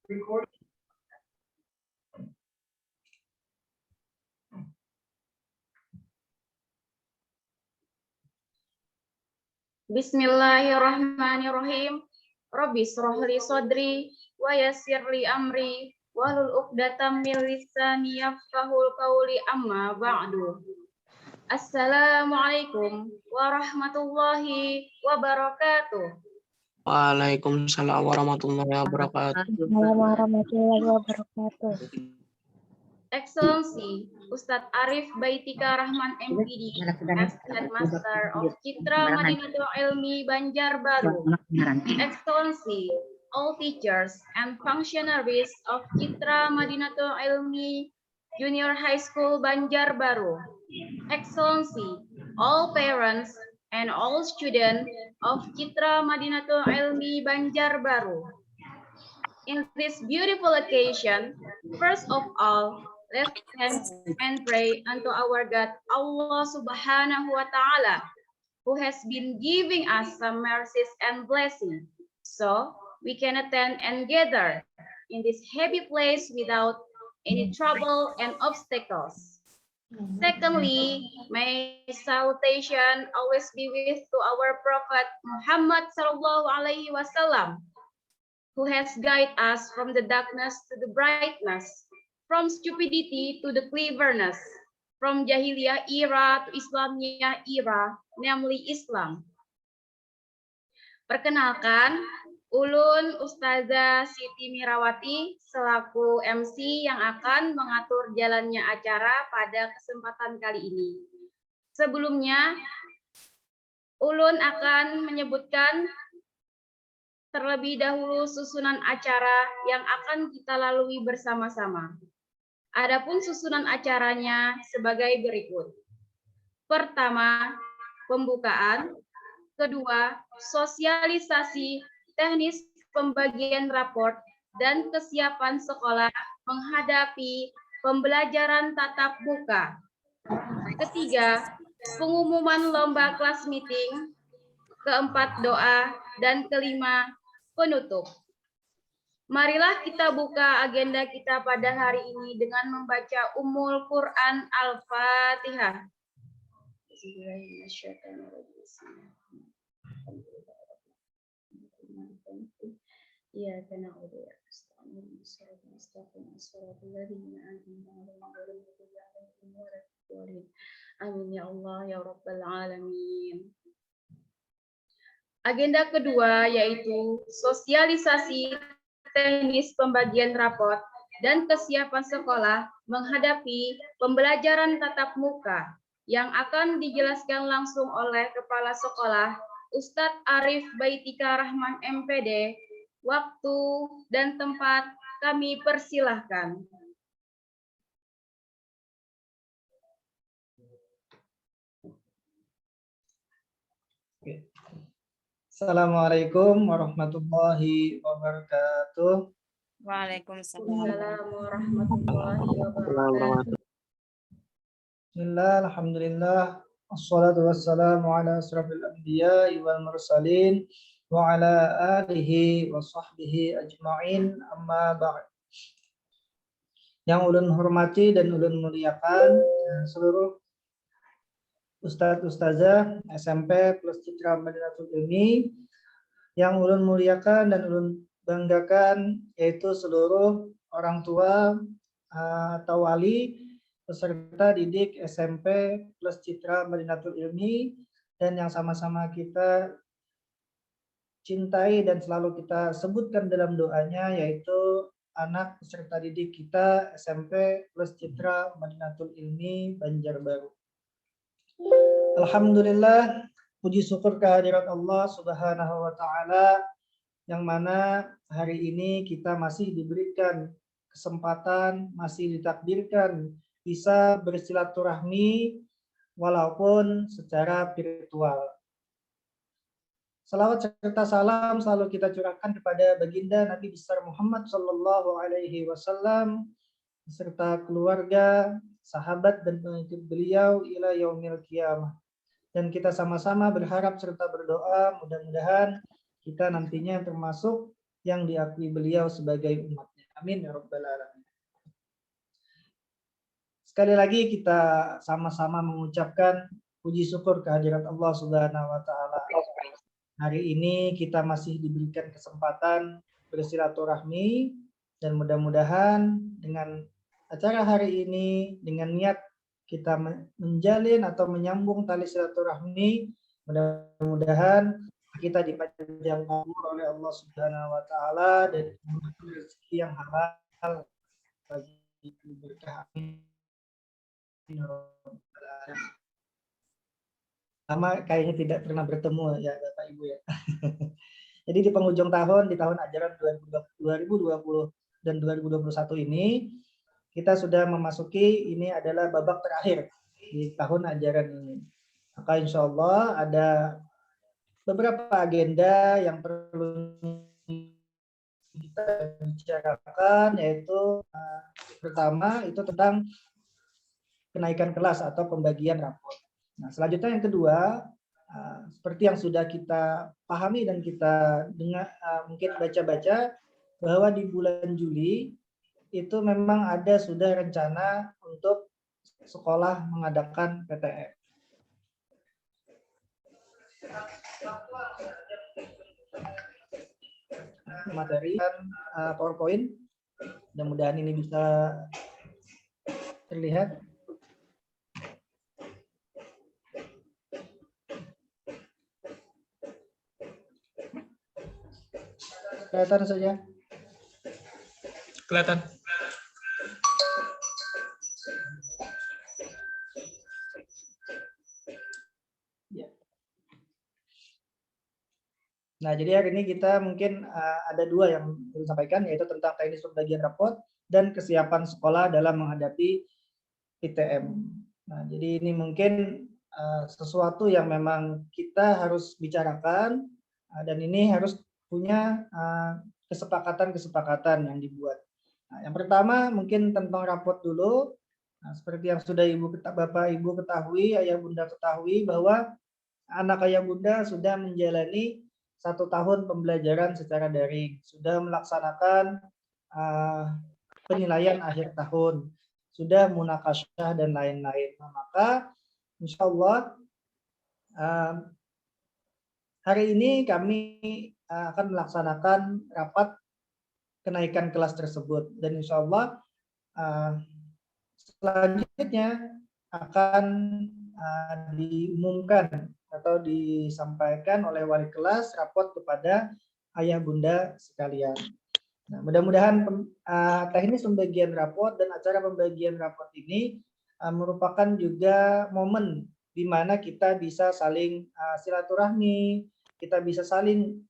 Bismillahirrahmanirrahim. Rabbi shrah li sadri wa yassir li amri wahlul 'uqdatam min lisani yafqahul qawli amma ba'du. Assalamualaikum warahmatullahi wabarakatuh. Waalaikumsalam warahmatullahi wabarakatuh. Warahmatullahi wabarakatuh. Excellency Ustadz Arif Baitika Rahman MPD, Headmaster of Citra Madinatul Ilmi Banjarbaru. Excellency all teachers and functionaries of Citra Madinatul Ilmi Junior High School Banjarbaru. Excellency all parents and all students of Citra Madinatul Ilmi Banjarbaru. In this beautiful occasion, first of all, let's thank and pray unto our God, Allah Subhanahu wa Ta'ala, who has been giving us some mercies and blessings, so we can attend and gather in this happy place without any trouble and obstacles. Secondly, may salutation always be with to our Prophet Muhammad Sallallahu Alaihi Wasallam, who has guided us from the darkness to the brightness, from stupidity to the cleverness, from Jahiliyah era to Islamiyah era, namely Islam. Perkenalkan, Ulun Ustazah Siti Mirawati selaku MC yang akan mengatur jalannya acara pada kesempatan kali ini. Sebelumnya, Ulun akan menyebutkan terlebih dahulu susunan acara yang akan kita lalui bersama-sama. Adapun susunan acaranya sebagai berikut. Pertama, pembukaan. Kedua, sosialisasi teknis pembagian raport dan kesiapan sekolah menghadapi pembelajaran tatap muka. Ketiga, pengumuman lomba kelas meeting. Keempat, doa. Dan kelima, penutup. Marilah kita buka agenda kita pada hari ini dengan membaca Ummul Quran Al-Fatihah. Amin ya Allah ya Rabbal Alamin. Agenda kedua yaitu sosialisasi teknis pembagian raport dan kesiapan sekolah menghadapi pembelajaran tatap muka yang akan dijelaskan langsung oleh Kepala Sekolah Ustadz Arif Baitika Rahman MPD. Waktu dan tempat kami persilahkan. Assalamualaikum warahmatullahi wabarakatuh. Waalaikumsalam warahmatullahi wabarakatuh. Bismillah, alhamdulillah, assalatu wassalamu ala asrafil anbiya wal mursalin wa ala alihi wa sahbihi ajma'in, amma ba'd. Yang ulun hormati dan ulun muliakan seluruh Ustadz Ustazah SMP plus Citra Madinatul Ilmi, yang ulun muliakan dan ulun banggakan yaitu seluruh orang tua atau wali peserta didik SMP plus Citra Madinatul Ilmi, dan yang sama-sama kita cintai dan selalu kita sebutkan dalam doanya, yaitu anak peserta didik kita SMP plus Citra Madinatul Ilmi Banjarbaru. Alhamdulillah, puji syukur kehadirat Allah Subhanahu wa Ta'ala, yang mana hari ini kita masih diberikan kesempatan, masih ditakdirkan bisa bersilaturahmi walaupun secara virtual. Salawat serta salam selalu kita curahkan kepada baginda Nabi besar Muhammad Sallallahu Alaihi Wasallam beserta keluarga, sahabat dan pengikut beliau ila yaumil qiyamah. Dan kita sama-sama berharap serta berdoa mudah-mudahan kita nantinya termasuk yang diakui beliau sebagai umatnya. Amin ya rabbal alamin. Sekali lagi kita sama-sama mengucapkan puji syukur kehadirat Allah Subhanahu wa taala. Hari ini kita masih diberikan kesempatan bersilaturahmi dan mudah-mudahan dengan acara hari ini dengan niat kita menjalin atau menyambung tali silaturahmi, mudah-mudahan kita dipanjangkan umur oleh Allah Subhanahu wa taala dan rezeki yang halal bagi berkah. Lama kayaknya tidak pernah bertemu ya Bapak Ibu ya. Jadi di penghujung tahun, di tahun ajaran 2020 dan 2021 ini, kita sudah memasuki, ini adalah babak terakhir di tahun ajaran ini. Maka insya Allah ada beberapa agenda yang perlu kita bicarakan, yaitu pertama itu tentang kenaikan kelas atau pembagian rapor. Nah, selanjutnya yang kedua, seperti yang sudah kita pahami dan kita dengar, mungkin baca-baca, bahwa di bulan Juli itu memang ada sudah rencana untuk sekolah mengadakan PTM. Materi PowerPoint, mudah-mudahan ini bisa terlihat. Kelihatan saja? Kelihatan. Ya. Nah, jadi hari ini kita mungkin ada dua yang perlu disampaikan, yaitu tentang teknis pembagian rapot dan kesiapan sekolah dalam menghadapi PTM. Nah, jadi ini mungkin sesuatu yang memang kita harus bicarakan dan ini harus punya kesepakatan-kesepakatan yang dibuat. Nah, yang pertama mungkin tentang rapot dulu. Nah, seperti yang sudah Bapak Ibu ketahui, Ayah Bunda ketahui bahwa anak Ayah Bunda sudah menjalani 1 tahun pembelajaran secara daring, sudah melaksanakan penilaian akhir tahun, sudah munakasyah dan lain-lain. Nah, maka insya Allah hari ini kami akan melaksanakan rapat kenaikan kelas tersebut dan insya Allah selanjutnya akan diumumkan atau disampaikan oleh wali kelas rapot kepada ayah bunda sekalian. Nah, mudah-mudahan teknis pembagian rapot dan acara pembagian rapot ini merupakan juga momen di mana kita bisa saling silaturahmi, kita bisa saling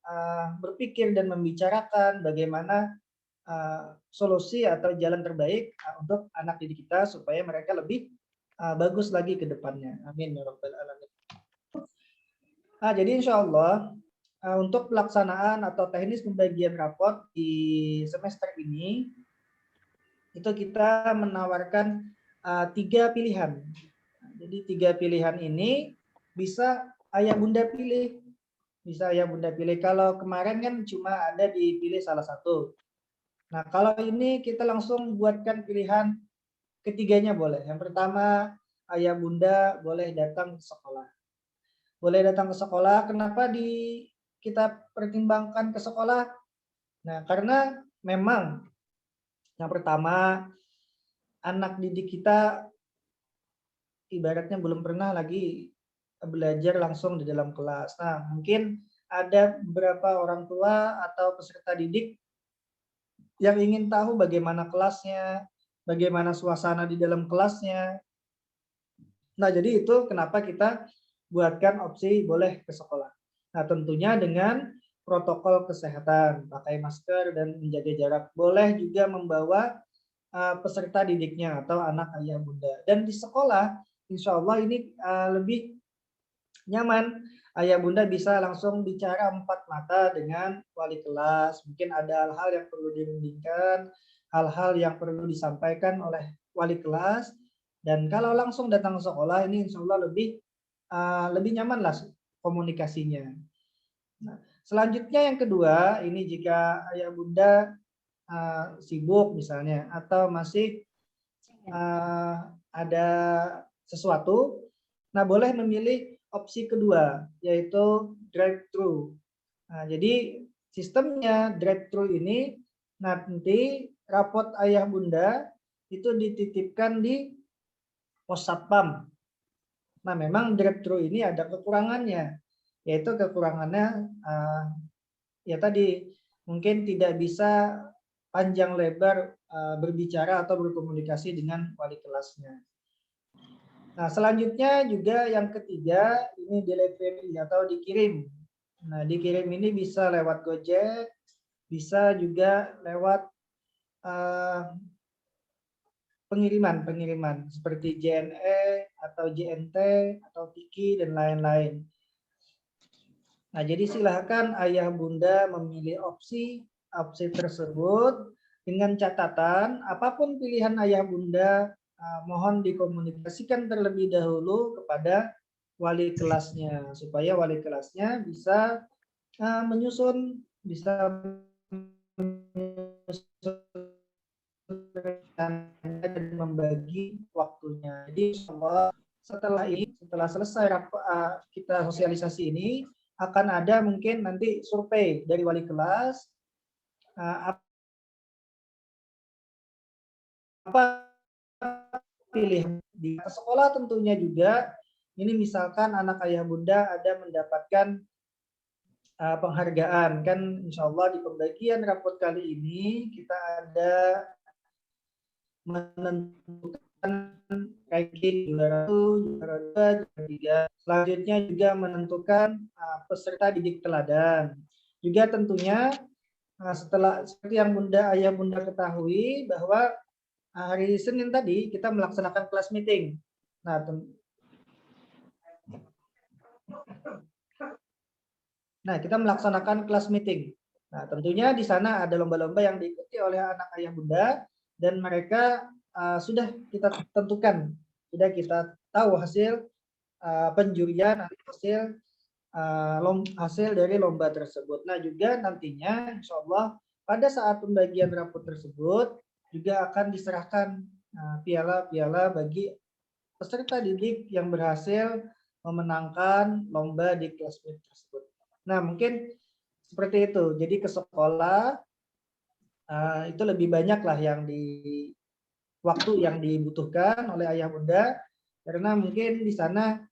berpikir dan membicarakan bagaimana solusi atau jalan terbaik untuk anak didik kita supaya mereka lebih bagus lagi ke depannya. Amin ya rabbal alamin. Jadi insya Allah untuk pelaksanaan atau teknis pembagian rapot di semester ini itu kita menawarkan 3 pilihan. Jadi 3 pilihan ini bisa ayah bunda pilih. Bisa ayah bunda pilih. Kalau kemarin kan cuma ada dipilih salah satu. Nah, kalau ini kita langsung buatkan pilihan ketiganya boleh. Yang pertama, ayah bunda boleh datang ke sekolah. Boleh datang ke sekolah. Kenapa kita pertimbangkan ke sekolah? Nah, karena memang yang pertama, anak didik kita ibaratnya belum pernah lagi belajar langsung di dalam kelas. Nah, mungkin ada beberapa orang tua atau peserta didik yang ingin tahu bagaimana kelasnya, bagaimana suasana di dalam kelasnya. Nah, jadi itu kenapa kita buatkan opsi boleh ke sekolah. Nah, tentunya dengan protokol kesehatan, pakai masker dan menjaga jarak. Boleh juga membawa peserta didiknya atau anak ayah bunda. Dan di sekolah, insya Allah ini lebih nyaman. Ayah bunda bisa langsung bicara 4 mata dengan wali kelas. Mungkin ada hal-hal yang perlu dirundingkan, hal-hal yang perlu disampaikan oleh wali kelas. Dan kalau langsung datang ke sekolah ini insya Allah lebih nyaman lah komunikasinya. Nah, selanjutnya yang kedua, ini jika ayah bunda sibuk misalnya, atau masih ada sesuatu, nah boleh memilih opsi kedua, yaitu drive-thru. Nah, jadi sistemnya drive-thru ini nanti rapot ayah bunda itu dititipkan di pos satpam. Nah, memang drive-thru ini ada kekurangannya, yaitu kekurangannya ya tadi mungkin tidak bisa panjang lebar berbicara atau berkomunikasi dengan wali kelasnya. Nah, selanjutnya juga yang ketiga ini delivery atau dikirim. Nah, dikirim ini bisa lewat Gojek, bisa juga lewat pengiriman seperti JNE atau JNT atau Tiki dan lain-lain. Nah, jadi silahkan ayah bunda memilih opsi tersebut dengan catatan apapun pilihan ayah bunda mohon dikomunikasikan terlebih dahulu kepada wali kelasnya supaya wali kelasnya bisa menyusun, bisa dan membagi waktunya. Jadi setelah selesai kita sosialisasi ini akan ada mungkin nanti survei dari wali kelas apa pilihan di sekolah tentunya juga. Ini misalkan anak ayah bunda ada mendapatkan penghargaan, kan insya Allah di pembagian rapot kali ini kita ada menentukan ranking juara 1, juara 2, juara 3. Selanjutnya juga menentukan peserta didik teladan. Juga tentunya setelah seperti yang ayah bunda ketahui bahwa hari Senin tadi kita melaksanakan kelas meeting. Nah, kita melaksanakan kelas meeting. Nah, tentunya di sana ada lomba-lomba yang diikuti oleh anak ayah bunda dan mereka sudah kita tentukan, sudah kita tahu hasil penjurian, hasil dari lomba tersebut. Nah, juga nantinya insya Allah pada saat pembagian rapot tersebut juga akan diserahkan piala-piala bagi peserta didik yang berhasil memenangkan lomba di kelas meeting tersebut. Nah, mungkin seperti itu. Jadi ke sekolah itu lebih banyak lah yang waktu yang dibutuhkan oleh ayah bunda, karena mungkin di sana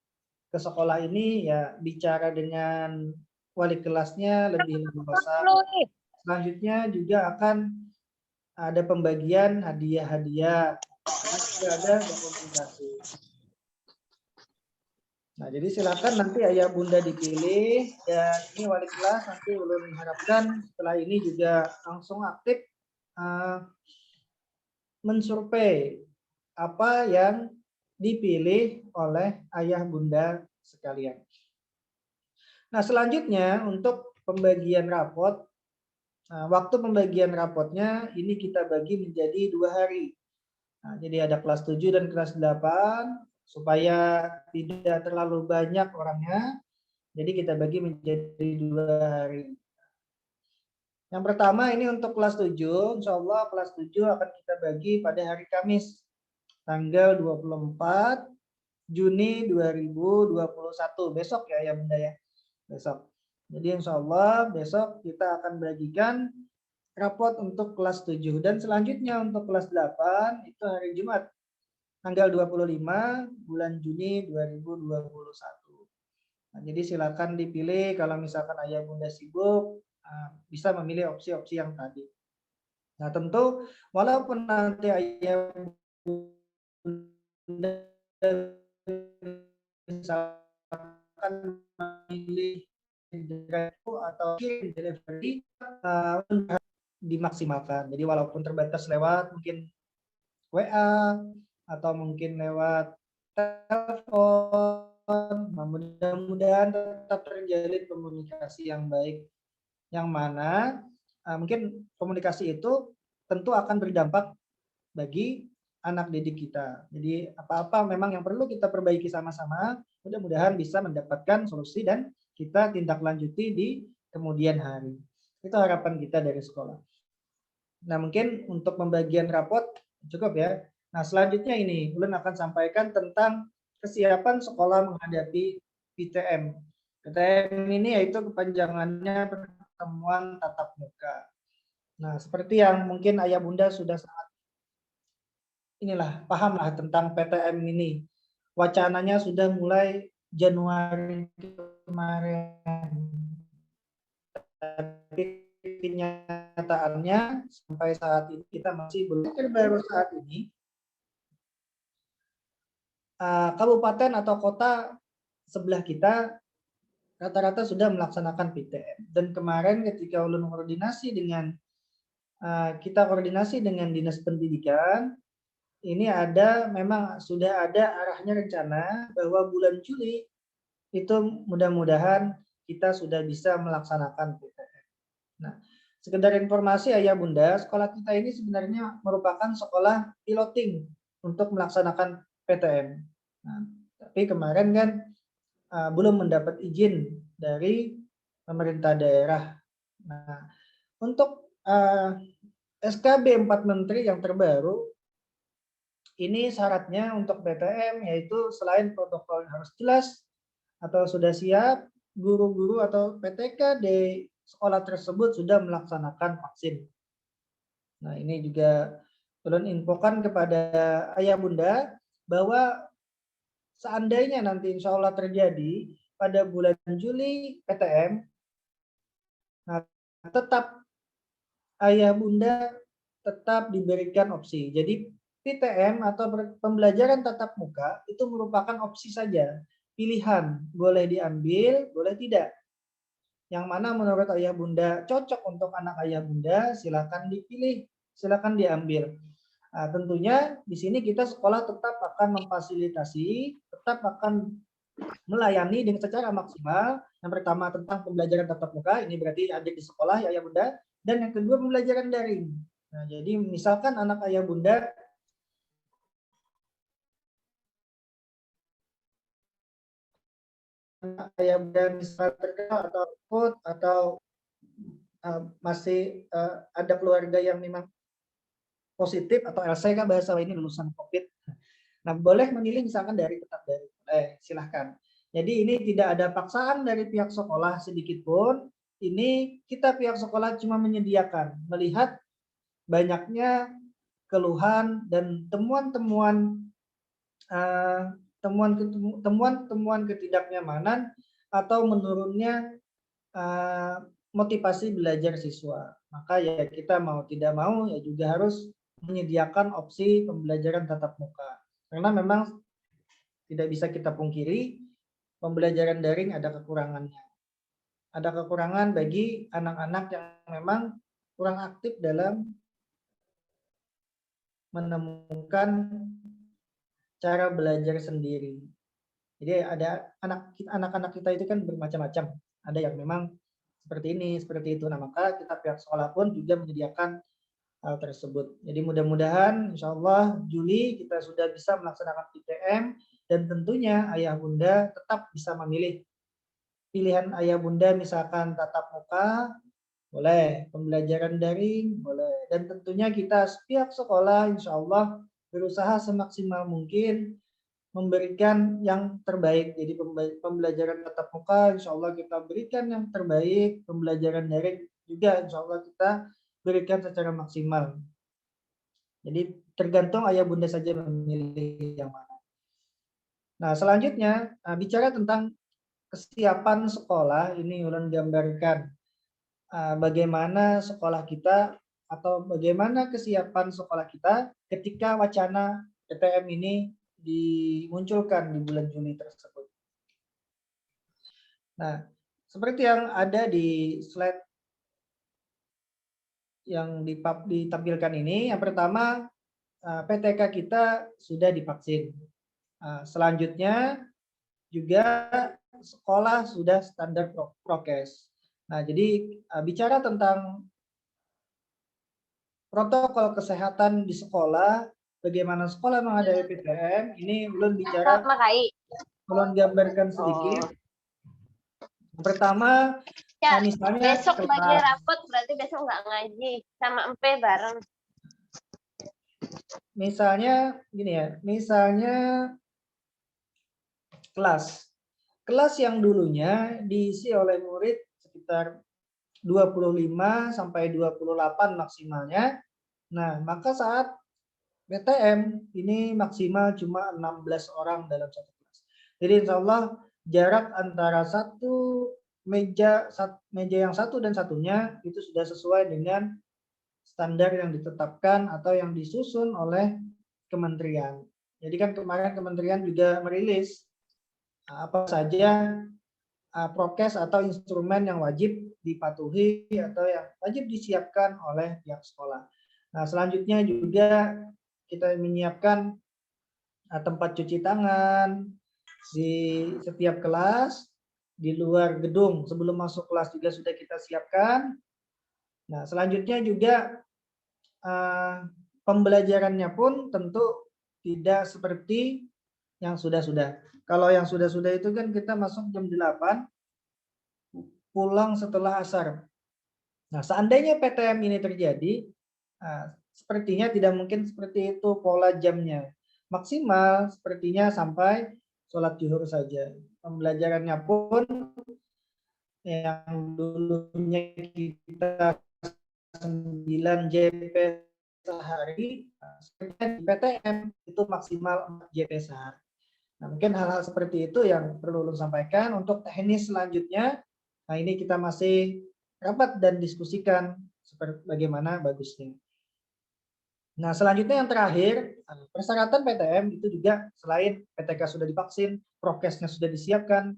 ke sekolah ini ya bicara dengan wali kelasnya lebih leluasa. Selanjutnya juga akan ada pembagian hadiah-hadiah, ada dokumentasi. Nah, jadi silakan nanti ayah bunda dipilih dan ini wali kelas nanti ulun mengharapkan setelah ini juga langsung aktif mensurvei apa yang dipilih oleh ayah bunda sekalian. Nah, selanjutnya untuk pembagian rapot, waktu pembagian rapotnya ini kita bagi menjadi 2 hari. Nah, jadi ada kelas 7 dan kelas 8 supaya tidak terlalu banyak orangnya. Jadi kita bagi menjadi 2 hari. Yang pertama ini untuk kelas 7, insya Allah kelas 7 akan kita bagi pada hari Kamis, tanggal 24 Juni 2021, besok ya bunda ya, besok. Jadi insya Allah besok kita akan bagikan rapot untuk kelas 7 dan selanjutnya untuk kelas 8 itu hari Jumat, tanggal 25 bulan Juni 2021. Nah, jadi silakan dipilih kalau misalkan ayah bunda sibuk, bisa memilih opsi-opsi yang tadi. Nah, tentu walaupun nanti ayah bunda misalkan memilih atau delivery dimaksimalkan. Jadi walaupun terbatas lewat mungkin WA atau mungkin lewat telepon, mudah-mudahan tetap terjalin komunikasi yang baik, yang mana mungkin komunikasi itu tentu akan berdampak bagi anak didik kita. Jadi apa-apa memang yang perlu kita perbaiki sama-sama, mudah-mudahan bisa mendapatkan solusi dan kita tindak lanjuti di kemudian hari. Itu harapan kita dari sekolah. Nah, mungkin untuk pembagian rapot cukup ya. Nah, selanjutnya ini Ulun akan sampaikan tentang kesiapan sekolah menghadapi PTM. PTM ini yaitu kepanjangannya pertemuan tatap muka. Nah, seperti yang mungkin ayah bunda sudah sangat pahamlah tentang PTM ini. Wacananya sudah mulai Januari kemarin. Tapi kenyataannya sampai saat ini kita masih belum. Baru saat ini kabupaten atau kota sebelah kita rata-rata sudah melaksanakan PTM. Dan kemarin ketika ulun koordinasi dengan koordinasi dengan Dinas Pendidikan, ini memang sudah ada arahnya rencana bahwa bulan Juli itu mudah-mudahan kita sudah bisa melaksanakan PTM. Nah, sekedar informasi ayah bunda, sekolah kita ini sebenarnya merupakan sekolah piloting untuk melaksanakan PTM. Nah, tapi kemarin kan belum mendapat izin dari pemerintah daerah. Nah, untuk SKB 4 Menteri yang terbaru, ini syaratnya untuk PTM yaitu selain protokol yang harus jelas atau sudah siap, guru-guru atau PTK di sekolah tersebut sudah melaksanakan vaksin. Nah, ini juga ulun infokan kepada ayah bunda bahwa seandainya nanti insya Allah terjadi pada bulan Juli PTM, nah tetap ayah bunda tetap diberikan opsi. Jadi PTM atau pembelajaran tatap muka itu merupakan opsi saja, pilihan, boleh diambil, boleh tidak. Yang mana menurut ayah bunda cocok untuk anak ayah bunda, silakan dipilih, silakan diambil. Nah, tentunya di sini kita sekolah tetap akan memfasilitasi, tetap akan melayani dengan secara maksimal. Yang pertama tentang pembelajaran tatap muka, ini berarti adik di sekolah ya ayah bunda, dan yang kedua pembelajaran daring. Nah, jadi misalkan anak ayah bunda misalnya terkenal atau ikut atau masih ada keluarga yang memang positif atau LCK bahasa ini lulusan COVID. Nah, boleh memilih misalkan tetap dari silahkan. Jadi ini tidak ada paksaan dari pihak sekolah sedikit pun. Ini kita pihak sekolah cuma menyediakan melihat banyaknya keluhan dan temuan-temuan ketidaknyamanan atau menurunnya motivasi belajar siswa. Maka ya kita mau tidak mau ya juga harus menyediakan opsi pembelajaran tatap muka. Karena memang tidak bisa kita pungkiri pembelajaran daring ada kekurangannya. Ada kekurangan bagi anak-anak yang memang kurang aktif dalam menemukan cara belajar sendiri. Jadi ada anak-anak kita itu kan bermacam-macam. Ada yang memang seperti ini, seperti itu. Nah, maka kita pihak sekolah pun juga menyediakan hal tersebut. Jadi mudah-mudahan insya Allah Juli kita sudah bisa melaksanakan PTM dan tentunya ayah bunda tetap bisa memilih pilihan ayah bunda misalkan tatap muka, boleh, pembelajaran daring, boleh. Dan tentunya kita pihak sekolah insya Allah berusaha semaksimal mungkin memberikan yang terbaik. Jadi pembelajaran tatap muka insya Allah kita berikan yang terbaik, pembelajaran daring juga insya Allah kita berikan secara maksimal. Jadi tergantung ayah bunda saja memilih yang mana. Nah, selanjutnya bicara tentang kesiapan sekolah, ini ulun gambarkan bagaimana sekolah kita atau bagaimana kesiapan sekolah kita ketika wacana PTM ini dimunculkan di bulan Juni tersebut. Nah, seperti yang ada di slide yang ditampilkan ini, yang pertama PTK kita sudah divaksin. Selanjutnya juga sekolah sudah standar prokes. Nah, jadi bicara tentang protokol kesehatan di sekolah, bagaimana sekolah menghadapi PTM, ini belum bicara, belum gambarkan sedikit. Pertama, Ya, misalnya besok bagi kelas. rapot berarti besok nggak ngaji sama empe bareng. Misalnya gini ya, misalnya kelas. Kelas yang dulunya diisi oleh murid sekitar 25 sampai 28 maksimalnya. Nah, maka saat PTM ini maksimal cuma 16 orang dalam satu kelas. Jadi insya Allah jarak antara satu meja yang satu dan satunya itu sudah sesuai dengan standar yang ditetapkan atau yang disusun oleh kementerian. Jadi kan kemarin kementerian juga merilis apa saja prokes atau instrumen yang wajib dipatuhi atau yang wajib disiapkan oleh pihak sekolah. Nah, selanjutnya juga kita menyiapkan tempat cuci tangan di setiap kelas, di luar gedung sebelum masuk kelas juga sudah kita siapkan. Nah, selanjutnya juga pembelajarannya pun tentu tidak seperti yang sudah-sudah. Kalau yang sudah-sudah itu kan kita masuk jam 8, pulang setelah asar. Nah, seandainya PTM ini terjadi, sepertinya tidak mungkin seperti itu pola jamnya. Maksimal sepertinya sampai sholat zuhur saja. Pembelajarannya pun yang dulunya kita 9 JP sehari, sebenarnya di PTM itu maksimal 4 JP sehari. Nah, mungkin hal-hal seperti itu yang perlu sampaikan. Untuk teknis selanjutnya, nah ini kita masih rapat dan diskusikan seperti bagaimana bagusnya. Nah, selanjutnya yang terakhir, persyaratan PTM itu juga selain PTK sudah divaksin, prokesnya sudah disiapkan.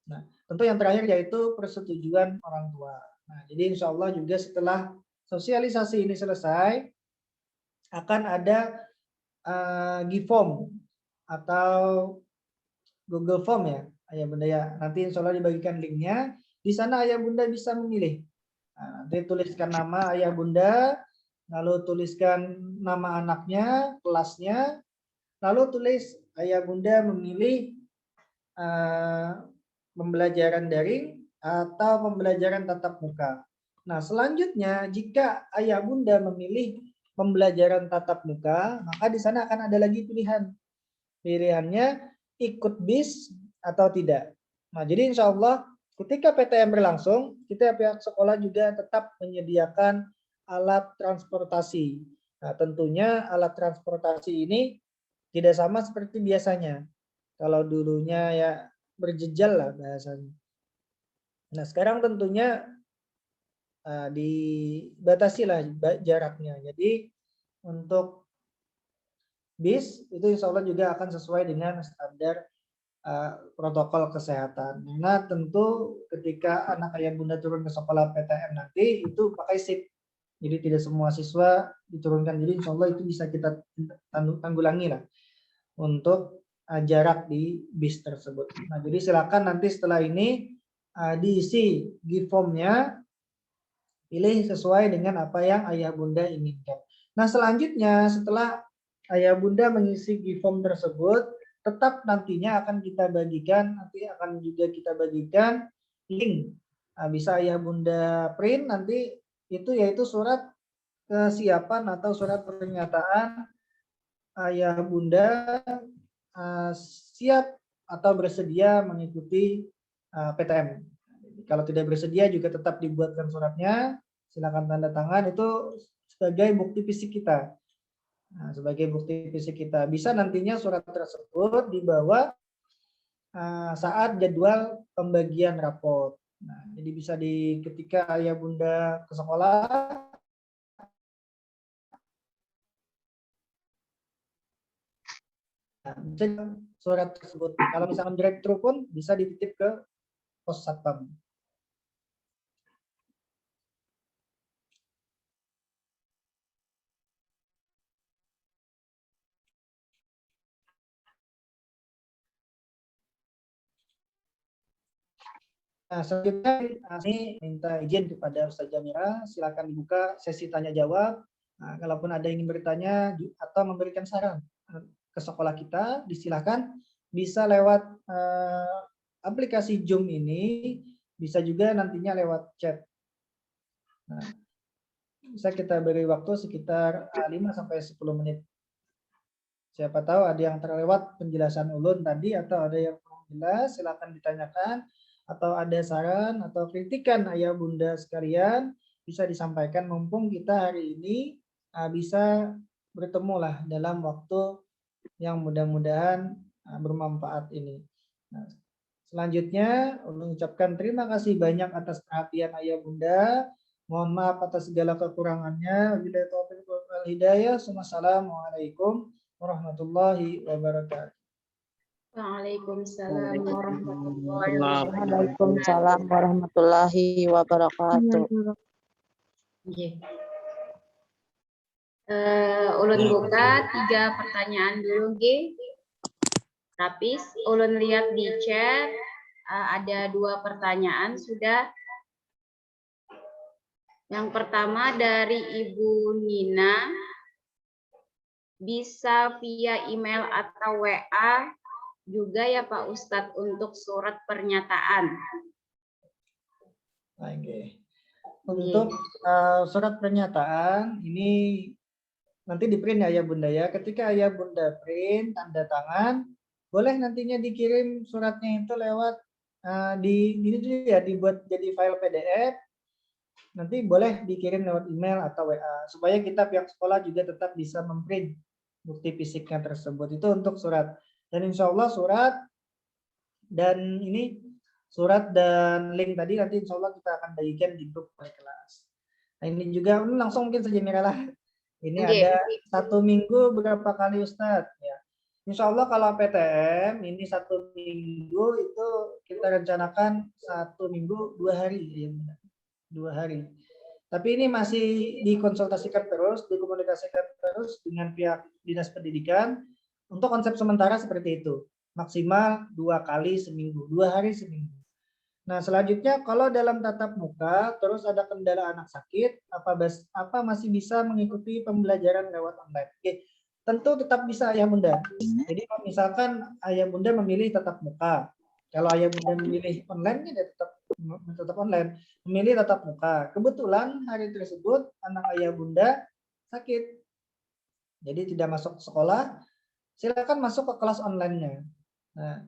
Nah, tentu yang terakhir yaitu persetujuan orang tua. Nah, jadi insya Allah juga setelah sosialisasi ini selesai, akan ada G-Form atau Google Form ya, Ayah Bunda ya. Nanti insya Allah dibagikan linknya. Di sana Ayah Bunda bisa memilih. Nah, nanti tuliskan nama Ayah Bunda, lalu tuliskan nama anaknya, kelasnya, lalu tulis Ayah Bunda memilih pembelajaran daring atau pembelajaran tatap muka. Nah, selanjutnya jika Ayah Bunda memilih pembelajaran tatap muka, maka di sana akan ada lagi pilihan. Pilihannya ikut BIS atau tidak. Nah, jadi insya Allah ketika PTM berlangsung, kita pihak sekolah juga tetap menyediakan alat transportasi. Nah, tentunya alat transportasi ini tidak sama seperti biasanya. Kalau dulunya ya berjejal lah bahasanya. Nah, sekarang tentunya dibatasi lah jaraknya. Jadi untuk bis itu insya Allah juga akan sesuai dengan standar protokol kesehatan. Nah, tentu ketika anak ayah bunda turun ke sekolah PTM nanti itu pakai SIP. Jadi tidak semua siswa diturunkan. Jadi insya Allah itu bisa kita tanggulangi lah untuk jarak di bis tersebut. Nah, jadi silakan nanti setelah ini diisi G-Form-nya, pilih sesuai dengan apa yang ayah bunda inginkan. Nah, selanjutnya setelah ayah bunda mengisi G-Form tersebut, tetap nantinya akan kita bagikan, nanti akan juga kita bagikan link. Nah, bisa ayah bunda print nanti itu yaitu surat kesiapan atau surat pernyataan ayah bunda siap atau bersedia mengikuti PTM. Kalau tidak bersedia juga tetap dibuatkan suratnya, silakan tanda tangan itu sebagai bukti fisik kita. Nah, sebagai bukti fisik kita bisa nantinya surat tersebut dibawa saat jadwal pembagian raport. Nah, jadi bisa ketika ayah bunda ke sekolah bisa surat tersebut. Kalau misalkan direktur pun bisa dititip ke pos satpam. Nah, selanjutnya ini minta izin kepada Ustaz Jamira, silakan dibuka sesi tanya jawab. Nah, kalaupun ada yang ingin bertanya atau memberikan saran ke sekolah kita, disilakan bisa lewat aplikasi Zoom ini bisa juga nantinya lewat chat. Nah, bisa kita beri waktu sekitar 5 sampai 10 menit. Siapa tahu ada yang terlewat penjelasan ulun tadi atau ada yang kurang jelas, silakan ditanyakan, atau ada saran atau kritikan ayah bunda sekalian bisa disampaikan mumpung kita hari ini bisa bertemu lah dalam waktu yang mudah-mudahan bermanfaat ini. Nah, selanjutnya ulun ucapkan terima kasih banyak atas perhatian ayah bunda. Mohon maaf atas segala kekurangannya. Wabillahi taufiq wal hidayah. Wassalamualaikum warahmatullahi wabarakatuh. Waalaikumsalam warahmatullahi wabarakatuh. Waalaikumsalam warahmatullahi wabarakatuh. Nggih. Ulun buka 3 pertanyaan dulu nggih. Tapi ulun lihat di chat ada 2 pertanyaan sudah. Yang pertama dari Ibu Nina, bisa via email atau WA juga ya Pak Ustadz untuk surat pernyataan. Oke. Untuk surat pernyataan ini nanti di print ya bunda ya. Ketika ayah bunda print tanda tangan, boleh nantinya dikirim suratnya itu lewat dibuat jadi file PDF. Nanti boleh dikirim lewat email atau WA supaya kita pihak sekolah juga tetap bisa memprint bukti fisiknya tersebut. Itu untuk surat. Dan insya Allah surat dan link tadi nanti insya Allah kita akan bagikan di grup kelas. Nah ini juga langsung mungkin saja Miralah. Ini ada 1 minggu berapa kali Ustadz? Ya. Insya Allah kalau PTM ini 1 minggu itu kita rencanakan 1 minggu 2 hari. Ya, 2 hari. Tapi ini masih dikonsultasikan terus, dikomunikasikan terus dengan pihak Dinas Pendidikan untuk konsep sementara seperti itu. Maksimal 2 kali seminggu, 2 hari seminggu. Nah, selanjutnya kalau dalam tatap muka terus ada kendala anak sakit, apa masih bisa mengikuti pembelajaran lewat online? Oke, tentu tetap bisa ayah bunda. Jadi kalau misalkan ayah bunda memilih tatap muka, kalau ayah bunda memilih online ya tetap online, memilih tatap muka. Kebetulan hari tersebut anak ayah bunda sakit, jadi tidak masuk ke sekolah, silakan masuk ke kelas online-nya. Nah,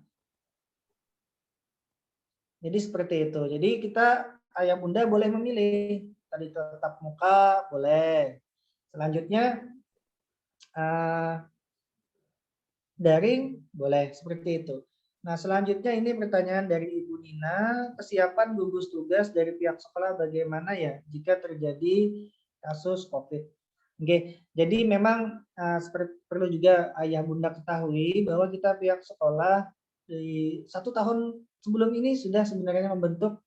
jadi seperti itu. Jadi kita ayah bunda boleh memilih tadi tatap muka boleh. Selanjutnya daring boleh seperti itu. Nah, selanjutnya ini pertanyaan dari Ibu Nina, kesiapan gugus tugas dari pihak sekolah bagaimana ya jika terjadi kasus COVID? Oke, jadi memang perlu juga ayah bunda ketahui bahwa kita pihak sekolah di 1 tahun sebelum ini sudah sebenarnya membentuk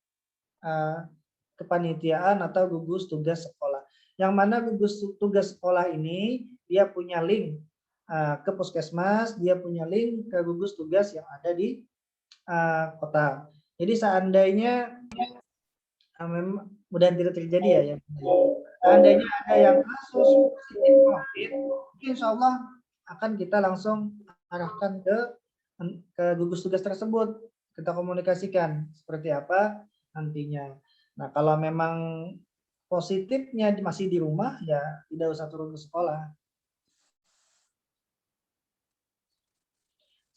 kepanitiaan atau gugus tugas sekolah. Yang mana gugus tugas sekolah ini dia punya link ke puskesmas, dia punya link ke gugus tugas yang ada di kota. Jadi seandainya mudah-mudahan tidak terjadi ya, seandainya ada yang kasus positif COVID, insya Allah akan kita langsung arahkan ke gugus tugas tersebut. Kita komunikasikan seperti apa nantinya. Nah, kalau memang positifnya masih di rumah, ya tidak usah turun ke sekolah.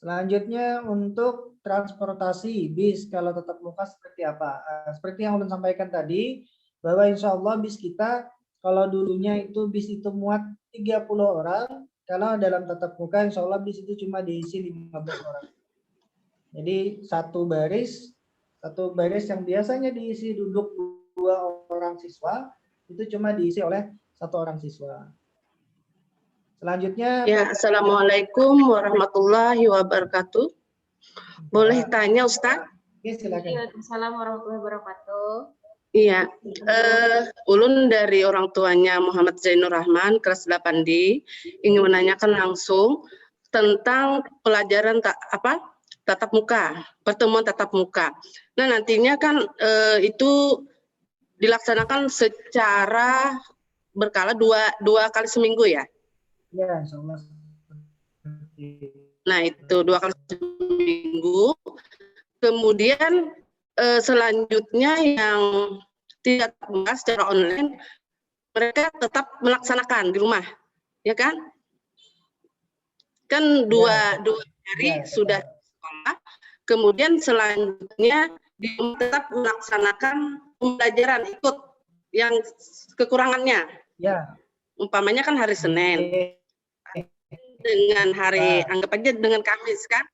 Selanjutnya untuk transportasi bis kalau tetap muka seperti apa? Seperti yang ulun sampaikan tadi, bahwa insya Allah bis kita kalau dulunya itu bis itu muat 30 orang, kalau dalam tatap muka insya Allah bis itu cuma diisi 15 orang. Jadi satu baris yang biasanya diisi duduk 2 orang siswa, itu cuma diisi oleh 1 orang siswa. Selanjutnya. Ya, Assalamualaikum warahmatullahi wabarakatuh. Boleh tanya Ustaz? Oke, silakan. Waalaikumsalam warahmatullahi wabarakatuh. Iya, ulun dari orang tuanya Muhammad Zainur Rahman, kelas 8D, ingin menanyakan langsung tentang pelajaran tatap muka, pertemuan tatap muka. Nah, nantinya kan itu dilaksanakan secara berkala dua kali seminggu ya? Ya, insya Allah. Nah, itu 2 kali seminggu. Kemudian selanjutnya yang tidak muka secara online, mereka tetap melaksanakan di rumah, ya kan? Kan dua hari sudah sekolah, kemudian selanjutnya dia tetap melaksanakan pembelajaran ikut yang kekurangannya. Ya. Umpamanya kan hari Senin dengan hari anggap aja dengan Kamis kan.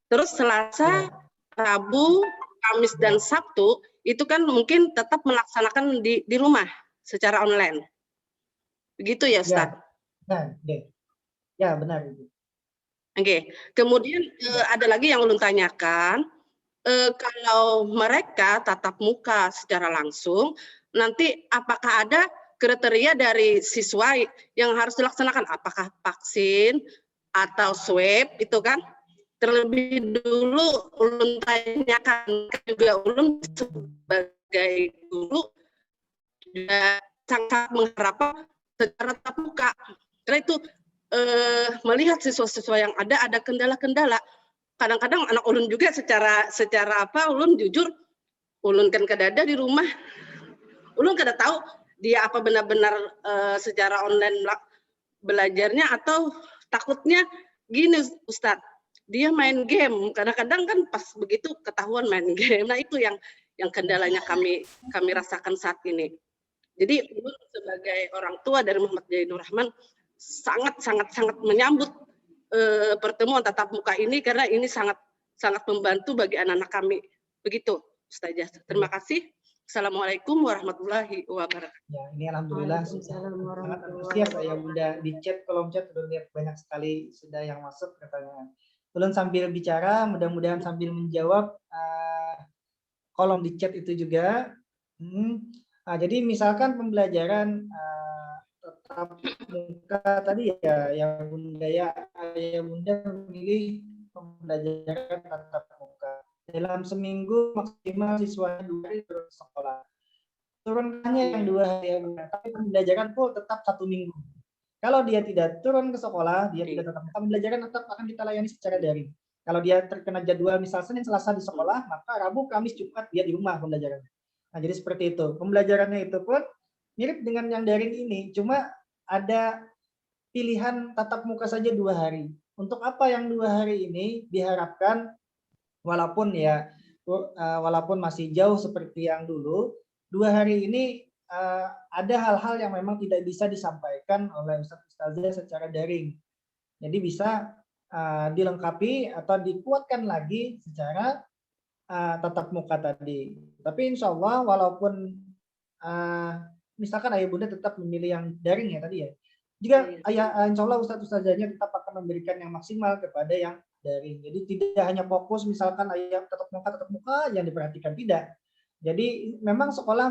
Terus Selasa, Rabu, Kamis dan Sabtu itu kan mungkin tetap melaksanakan di rumah secara online. Begitu ya, Ustaz? Ya, benar itu. Oke. Kemudian ada lagi yang ulun tanyakan, kalau mereka tatap muka secara langsung, nanti apakah ada kriteria dari siswa yang harus dilaksanakan? Apakah vaksin atau swab itu kan? Terlebih dulu ulun tanyakan juga, ulun sebagai guru juga sangat mengharapkan secara tatap muka. Karena itu melihat siswa-siswa yang ada kendala-kendala. Kadang-kadang anak ulun juga secara ulun jujur, ulun kan kadada di rumah, ulun kada tahu dia apa benar-benar secara online belajarnya atau takutnya gini, Ustadz, dia main game. Kadang-kadang kan pas begitu ketahuan main game. Nah itu yang kendalanya kami rasakan saat ini. Jadi ulun sebagai orang tua dari Muhammad Zainur Rahman sangat menyambut pertemuan tatap muka ini, karena ini sangat membantu bagi anak-anak kami. Begitu, Ustazah. Terima kasih. Assalamualaikum warahmatullahi wabarakatuh. Ya, ini alhamdulillah sangat antusias ya Bunda, di chat, kolom chat sudah lihat banyak sekali sudah yang masuk pertanyaan. Ulun sambil bicara, mudah-mudahan sambil menjawab kolom di chat itu juga. Jadi misalkan pembelajaran tatap muka tadi ya, yang Bunda memilih pembelajaran tatap muka. Dalam seminggu maksimal siswa 2 hari turun sekolah. Turunannya yang 2 hari ya Bunda, tapi pembelajaran full tetap 1 minggu. Kalau dia tidak turun ke sekolah, dia tidak tatap muka, pembelajaran tetap akan kita layani secara daring. Kalau dia terkena jadwal misal Senin Selasa di sekolah, maka Rabu, Kamis, Jumat dia di rumah pembelajaran. Nah, jadi seperti itu. Pembelajarannya itu pun mirip dengan yang daring ini, cuma ada pilihan tatap muka saja 2 hari. Untuk apa yang 2 hari ini diharapkan walaupun masih jauh seperti yang dulu, 2 hari ini ada hal-hal yang memang tidak bisa disampaikan oleh Ustaz-Ustazah secara daring. Jadi bisa dilengkapi atau dikuatkan lagi secara tatap muka tadi. Tapi insya Allah walaupun misalkan ayah bunda tetap memilih yang daring ya tadi ya, juga insya Allah Ustaz-Ustazahnya tetap akan memberikan yang maksimal kepada yang daring. Jadi tidak hanya fokus misalkan ayah tatap muka yang diperhatikan, tidak. Jadi memang sekolah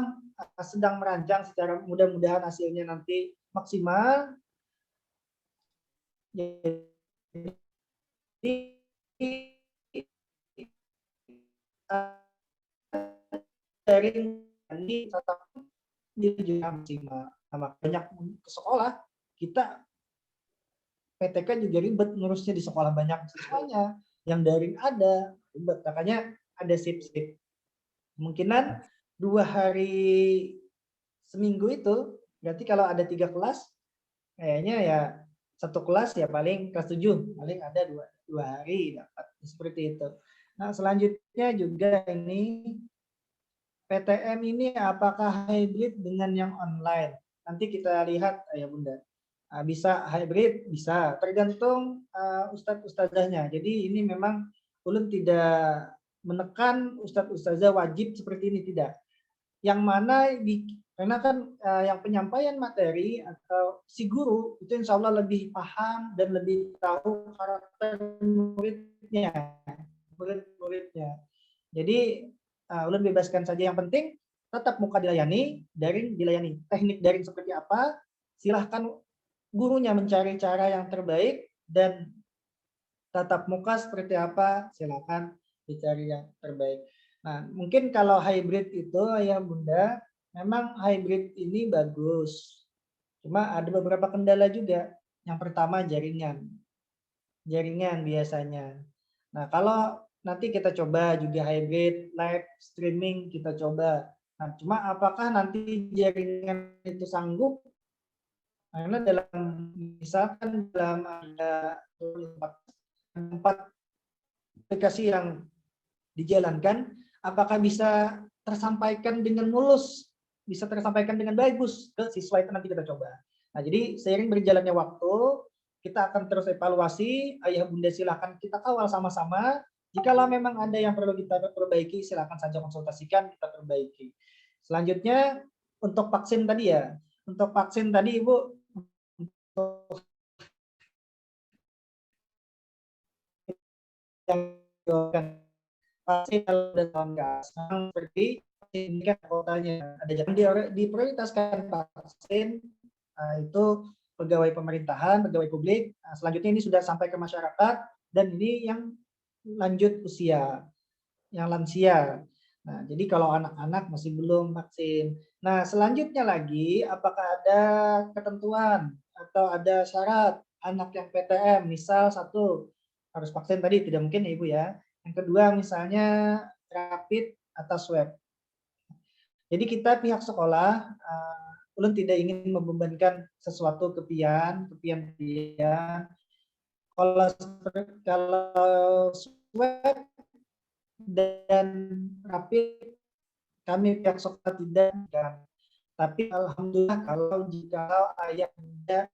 sedang merancang secara mudah-mudahan hasilnya nanti maksimal. Jadi daring ini tetap juga maksimal. Nah, banyak ke sekolah kita PTK juga ribet ngurusnya di sekolah, banyak siswanya, yang daring ada ribet, makanya ada sip-sip. Kemungkinan 2 hari seminggu itu berarti kalau ada 3 kelas kayaknya ya 1 kelas ya paling kelas 7 paling ada 2 hari dapat seperti itu. Nah selanjutnya juga ini PTM ini apakah hybrid dengan yang online? Nanti kita lihat ya Bunda. Bisa hybrid, bisa tergantung Ustadz-Ustazahnya. Jadi ini memang ulun tidak menekan Ustadz-Ustazah wajib seperti ini, tidak. Yang mana karena kan yang penyampaian materi atau si guru itu insya Allah lebih paham dan lebih tahu karakter muridnya. Jadi ulun bebaskan saja, yang penting tetap muka dilayani, daring dilayani. Teknik daring seperti apa? Silahkan gurunya mencari cara yang terbaik, dan tatap muka seperti apa? Silakan dicari yang terbaik. Nah, mungkin kalau hybrid itu ya Bunda, memang hybrid ini bagus. Cuma ada beberapa kendala juga. Yang pertama jaringan. Jaringan biasanya. Nah, kalau nanti kita coba juga hybrid, live streaming kita coba. Nah, cuma apakah nanti jaringan itu sanggup? Karena misalkan dalam ada 4 aplikasi yang dijalankan, apakah bisa tersampaikan dengan mulus, bisa tersampaikan dengan bagus ke siswa, itu nanti kita coba. Nah, jadi seiring berjalannya waktu, kita akan terus evaluasi. Ayah bunda silakan kita kawal sama-sama. Jikalau memang ada yang perlu kita perbaiki, silakan saja konsultasikan, kita perbaiki. Selanjutnya untuk vaksin tadi ya. Untuk vaksin tadi Ibu, yang vaksin kalau udah tahun ke atas, seperti ini kan kotanya ada jadwal diprioritaskan vaksin, itu pegawai pemerintahan, pegawai publik. Nah, selanjutnya ini sudah sampai ke masyarakat, dan ini yang lanjut usia, yang lansia. Nah, jadi kalau anak-anak masih belum vaksin. Nah, selanjutnya lagi, apakah ada ketentuan atau ada syarat anak yang PTM, misal 1 harus vaksin tadi, tidak mungkin ya Ibu ya. Yang kedua misalnya rapid atau swab. Jadi kita pihak sekolah, ulun tidak ingin membebankan sesuatu ke pian. Kalau swab dan rapid kami pihak sekolah tidak, tapi alhamdulillah kalau jika ayah bunda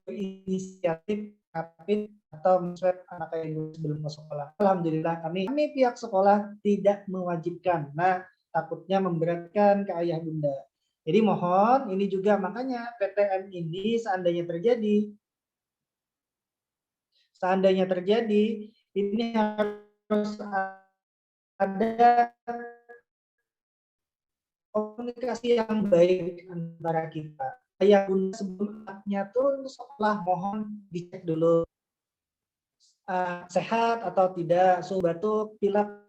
berinisiatif rapid atau swab anak ayah sebelum ke sekolah, alhamdulillah kami pihak sekolah tidak mewajibkan. Nah, takutnya memberatkan ke ayah bunda. Jadi mohon ini juga, makanya PTM ini seandainya terjadi ini harus ada komunikasi yang baik antara kita. Ayah bunda sebelum anaknya turun ke sekolah, mohon dicek dulu sehat atau tidak, suhu batuk, pilek.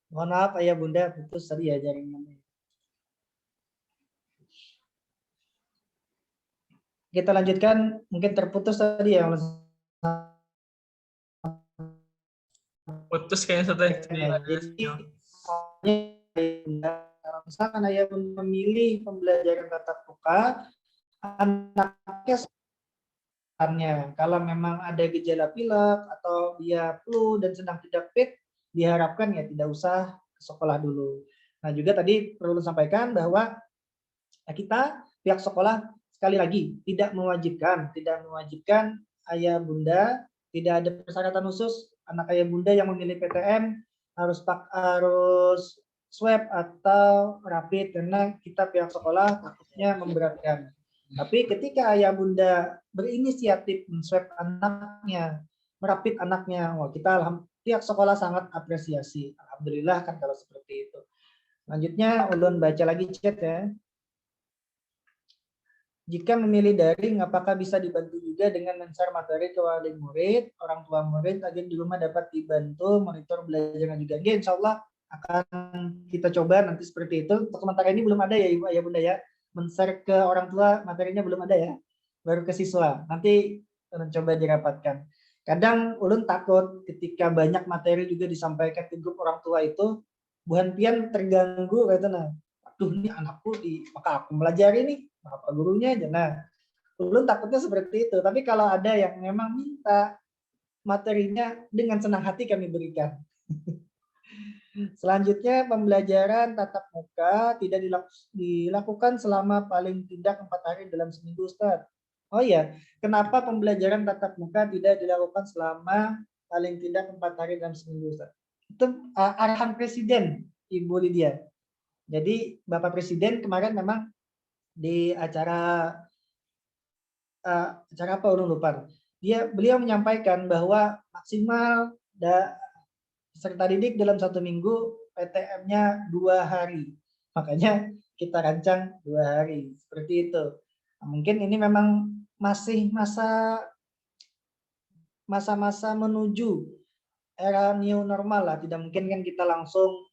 Mohon maaf ayah bunda, putus tadi ya jaringannya. Kita lanjutkan, mungkin terputus tadi ya. Putus kayaknya satu. Jadi kalau misalkan ayah bunda memilih pembelajaran tatap muka, anaknya kalau memang ada gejala pilek atau dia flu dan sedang tidak fit, diharapkan ya tidak usah ke sekolah dulu. Nah, juga tadi perlu sampaikan bahwa kita pihak sekolah sekali lagi tidak mewajibkan ayah bunda, tidak ada persyaratan khusus anak ayah bunda yang memilih PTM harus swab atau rapid, karena kita pihak sekolah takutnya memberatkan. Tapi ketika ayah bunda berinisiatif men-swab anaknya, merapid anaknya, wah kita pihak sekolah sangat apresiasi. Alhamdulillah kan kalau seperti itu. Lanjutnya ulun baca lagi chat ya. Jika memilih daring, apakah bisa dibantu juga dengan men-share materi ke wali murid, orang tua murid agar di rumah dapat dibantu monitor belajarnya juga? Oke, insya Allah akan kita coba nanti seperti itu. Untuk sementara ini belum ada ya Ibu ayah bunda ya. Men-share ke orang tua materinya belum ada ya, baru ke siswa. Nanti coba dirapatkan. Kadang ulun takut ketika banyak materi juga disampaikan ke grup orang tua itu, buhan pian terganggu kata nah. Aduh, ini anakku maka aku melajari nih, apa gurunya aja. Nah, ulun takutnya seperti itu. Tapi kalau ada yang memang minta materinya, dengan senang hati kami berikan. Selanjutnya, pembelajaran tatap muka tidak dilakukan selama paling tidak 4 hari dalam seminggu, Ustaz. Oh iya, kenapa pembelajaran tatap muka tidak dilakukan selama paling tidak 4 hari dalam seminggu, Ustaz? Itu arahan Presiden, Ibu Lydia. Jadi Bapak Presiden kemarin memang di acara apa, ulun lupa. beliau menyampaikan bahwa maksimal peserta didik dalam 1 minggu PTM-nya 2 hari. Makanya kita rancang 2 hari, seperti itu. Nah, mungkin ini memang masih masa-masa menuju era new normal lah. Tidak mungkin kan kita langsung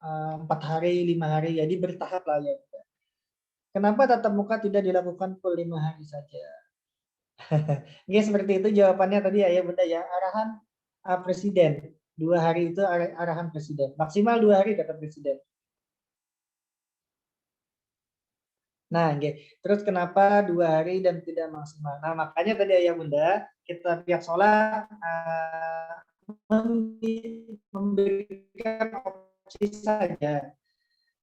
4 hari, 5 hari, jadi bertahap lah ya. Kenapa tatap muka tidak dilakukan per 5 hari saja? Ya seperti itu jawabannya tadi ya Bunda ya. Arahan Presiden. 2 hari itu arahan Presiden. Maksimal 2 hari kata Presiden. Nah, terus kenapa 2 hari dan tidak maksimal? Nah, makanya tadi ya Bunda, kita pihak sekolah memberikan opsi saja.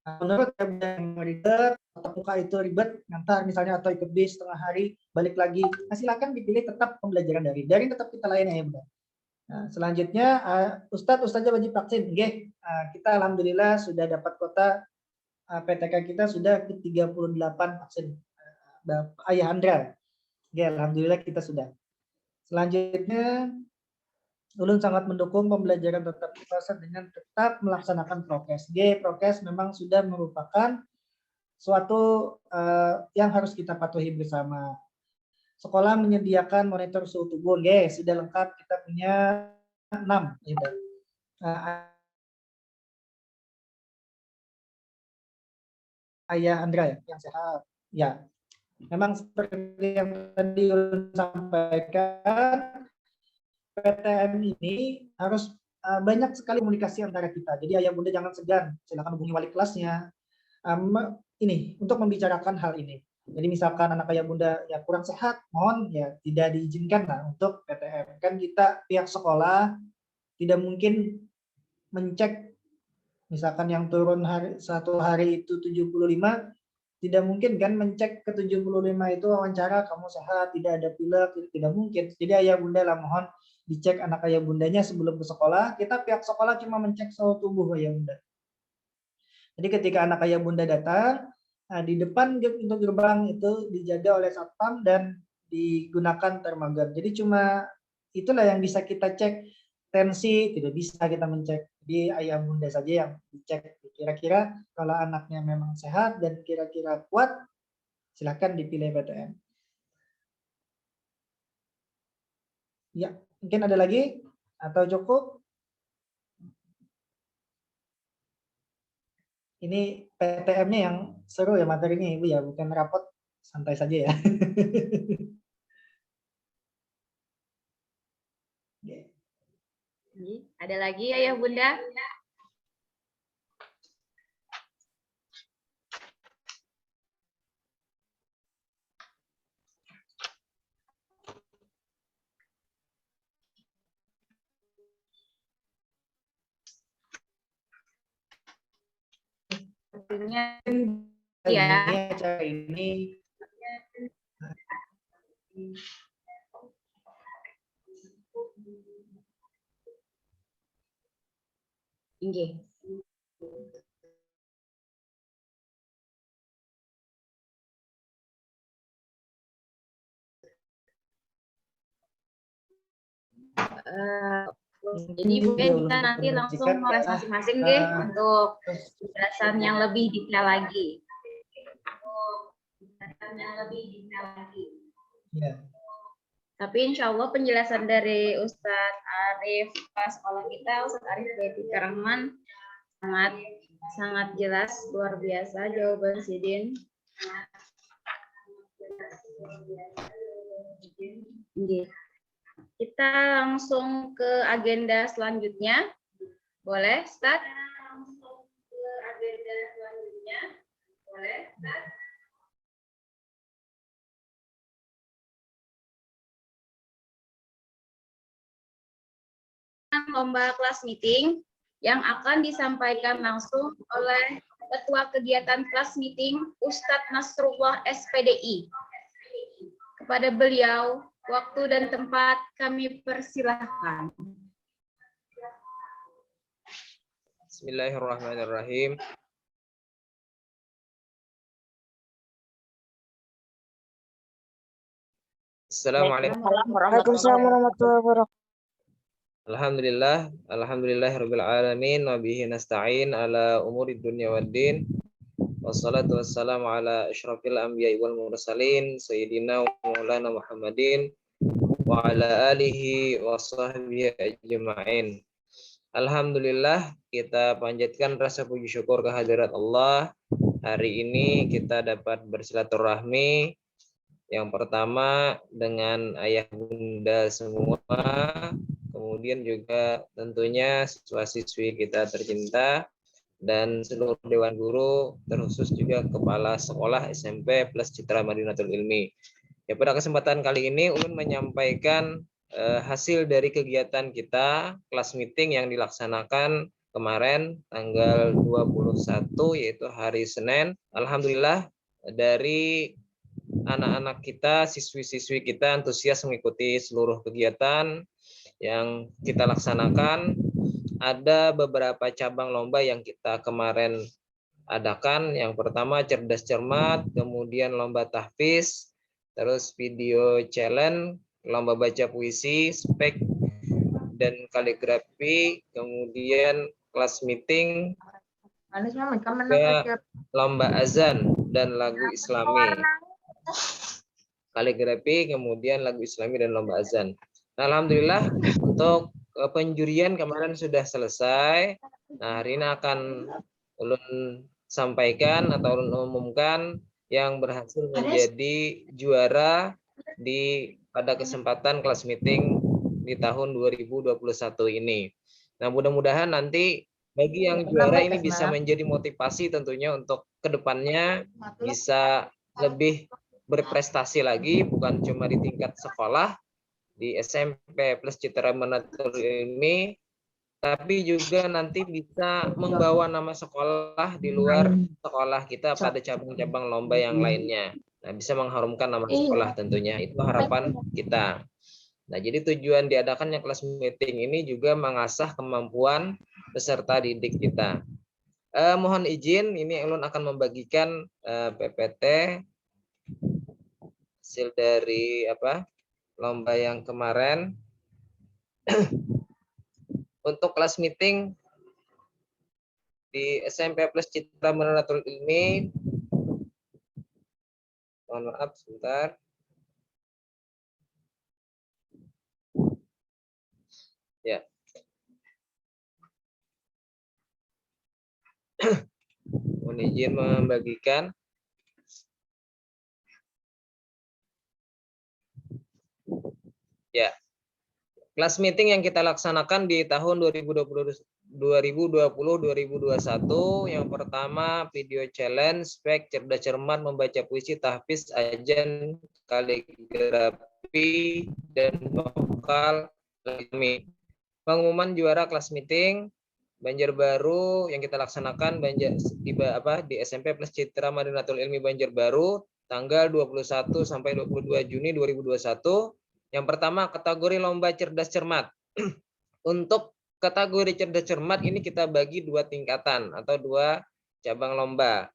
Nah, menurut yang ribet, tatap muka itu ribet, ngantar misalnya atau ikut bis setengah hari, balik lagi. Nah, silakan dipilih tetap pembelajaran daring. Daring tetap kita layani ya Bunda. Nah, selanjutnya Ustazah wajib vaksin. Kita alhamdulillah sudah dapat kuota PTK kita sudah ke 38 vaksin Ayah Andra. Alhamdulillah kita sudah. Selanjutnya Ulun sangat mendukung pembelajaran tatap muka dengan tetap melaksanakan prokes. Prokes memang sudah merupakan suatu yang harus kita patuhi bersama. Sekolah menyediakan monitor suhu tubuh, sudah lengkap, kita punya 6. Ayah Andra yang sehat. Ya, memang seperti yang tadi Ulun sampaikan, PTM ini harus banyak sekali komunikasi antara kita. Jadi ayah bunda jangan segan, silakan hubungi wali kelasnya. Ini untuk membicarakan hal ini. Jadi misalkan anak ayah bunda ya kurang sehat, mohon ya tidak diizinkan lah untuk PTM. Kan kita pihak sekolah tidak mungkin mencek misalkan yang turun satu hari itu 75, tidak mungkin kan mencek ke 75 itu wawancara kamu sehat, tidak ada pilek, tidak mungkin. Jadi ayah bunda lah mohon dicek anak ayah bundanya sebelum ke sekolah. Kita pihak sekolah cuma mencek suhu tubuh ayah bunda. Jadi ketika anak ayah bunda datang, di depan pintu gerbang itu dijaga oleh satpam dan digunakan termogan. Jadi cuma itulah yang bisa kita cek. Tensi tidak bisa kita mencek. Jadi ayah bunda saja yang dicek. Kira-kira kalau anaknya memang sehat dan kira-kira kuat, silakan dipilih PTM. Ya, mungkin ada lagi atau cukup? Ini PTM-nya yang seru ya materinya Ibu ya, bukan rapot, santai saja ya. Ada lagi ayah bunda? Sepertinya ya. Acara ini Inggih. Jadi mungkin kita nanti langsung mulai masing-masing deh untuk penjelasan yang lebih detail lagi. ya. Tapi insya Allah penjelasan dari Ustadz Arif sekolah kita, Ustadz Arif Baitika Rahman, sangat jelas, luar biasa jawaban Sidin. Kita langsung ke agenda selanjutnya. Boleh, Ustadz? Langsung ke agenda selanjutnya. Boleh, Ustadz? Lomba kelas meeting yang akan disampaikan langsung oleh Ketua Kegiatan Kelas Meeting Ustadz Nasrullah SPDI. Kepada beliau, waktu dan tempat kami persilahkan. Bismillahirrahmanirrahim. Assalamualaikum. Waalaikumsalam warahmatullahi wabarakatuh. Alhamdulillahirabbil alamin wa bihi nasta'in ala umuri dunya waddin. Wassalatu wassalamu ala asyrafil anbiya'i wal mursalin sayyidina wa maulana Muhammadin wa ala alihi wa sahbihi ajma'in. Alhamdulillah, kita panjatkan rasa puji syukur kehadirat Allah. Hari ini kita dapat bersilaturahmi yang pertama dengan ayah bunda semua, kemudian juga tentunya siswa-siswi kita tercinta dan seluruh dewan guru, terkhusus juga kepala sekolah SMP plus Citra Madinatul Ilmi. Ya, pada kesempatan kali ini ulun menyampaikan hasil dari kegiatan kita kelas meeting yang dilaksanakan kemarin tanggal 21 yaitu hari Senin. Alhamdulillah dari anak-anak kita, siswi-siswi kita antusias mengikuti seluruh kegiatan yang kita laksanakan. Ada beberapa cabang lomba yang kita kemarin adakan. Yang pertama cerdas cermat, kemudian lomba tahfiz, terus video challenge, lomba baca puisi, spek dan kaligrafi, kemudian kelas meeting, juga lomba azan dan lagu Islami. Kaligrafi, kemudian lagu Islami dan lomba azan. Nah, alhamdulillah untuk penjurian kemarin sudah selesai. Nah, hari ini akan ulun sampaikan atau ulun umumkan yang berhasil menjadi juara pada kesempatan kelas meeting di tahun 2021 ini. Nah, mudah-mudahan nanti bagi yang juara ini bisa menjadi motivasi tentunya untuk kedepannya bisa lebih berprestasi lagi, bukan cuma di tingkat sekolah di SMP plus Citra Madinatul Ilmi, tapi juga nanti bisa membawa nama sekolah di luar sekolah kita pada cabang-cabang lomba yang lainnya. Nah, bisa mengharumkan nama sekolah tentunya, itu harapan kita. Nah, jadi tujuan diadakannya kelas meeting ini juga mengasah kemampuan peserta didik kita. Mohon izin, ini ulun akan membagikan PPT hasil dari lomba yang kemarin. Untuk kelas meeting di SMP plus Citra Madinatul Ilmi, mohon maaf sebentar. Ya. Mohon izin membagikan. Ya. Kelas meeting yang kita laksanakan di tahun 2020-2021, yang pertama video challenge, spek, cerdas cermat, membaca puisi, tahfiz, ajan, kaligrafi, dan vokal. Pengumuman juara kelas meeting Banjarbaru yang kita laksanakan di SMP plus Citra Madinatul Ilmi Banjarbaru tanggal 21 sampai 22 Juni 2021. Yang pertama kategori lomba cerdas cermat. Untuk kategori cerdas cermat ini kita bagi dua tingkatan atau dua cabang lomba.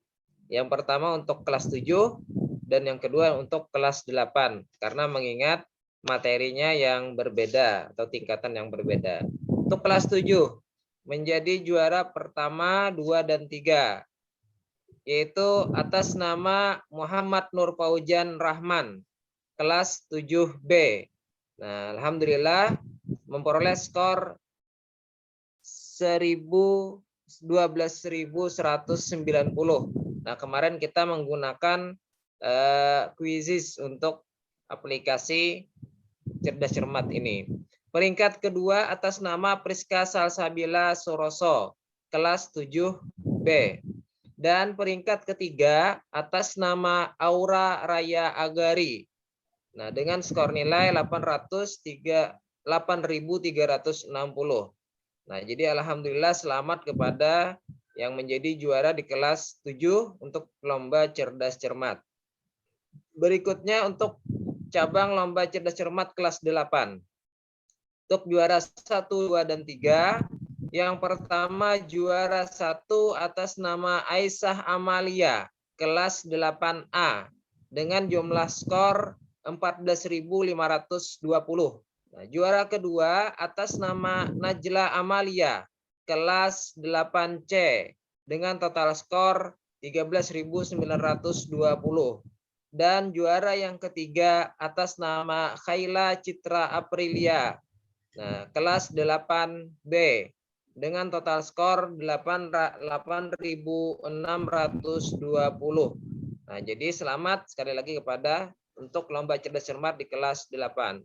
Yang pertama untuk kelas 7 dan yang kedua untuk kelas 8 karena mengingat materinya yang berbeda atau tingkatan yang berbeda. Untuk kelas 7 menjadi juara pertama, 2 dan 3 yaitu atas nama Muhammad Nur Faujan Rahman kelas 7B. Nah, alhamdulillah memperoleh skor 12.190. Nah, kemarin kita menggunakan quizzes untuk aplikasi cerdas cermat ini. Peringkat kedua atas nama Priska Salsabila Soroso kelas 7B. Dan peringkat ketiga atas nama Aura Raya Agari. Nah, dengan skor nilai 8.360. Nah, jadi alhamdulillah selamat kepada yang menjadi juara di kelas 7 untuk lomba cerdas cermat. Berikutnya untuk cabang lomba cerdas cermat kelas 8. Untuk juara 1, 2, dan 3, yang pertama juara 1 atas nama Aisyah Amalia kelas 8A dengan jumlah skor 14.520. Nah, juara kedua atas nama Najla Amalia kelas 8C dengan total skor 13.920. Dan juara yang ketiga atas nama Khaila Citra Aprilia, nah, kelas 8B dengan total skor 8.620. Nah, jadi selamat sekali lagi kepada untuk lomba cerdas cermat di kelas 8.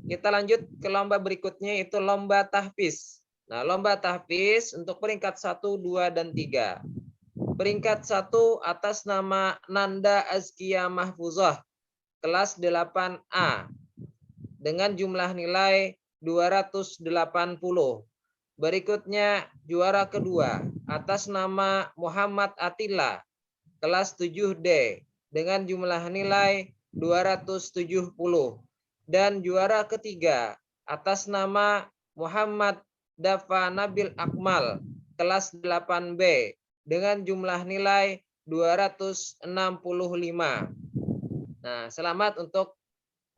Kita lanjut ke lomba berikutnya, itu lomba tahfiz. Nah, lomba tahfiz untuk peringkat 1, 2, dan 3. Peringkat 1 atas nama Nanda Azkia Mahfuzah, kelas 8A, dengan jumlah nilai 280. Berikutnya juara kedua atas nama Muhammad Atilla, kelas 7D, dengan jumlah nilai 270. Dan juara ketiga atas nama Muhammad Dafa Nabil Akmal, kelas 8B, dengan jumlah nilai 265. Nah, selamat untuk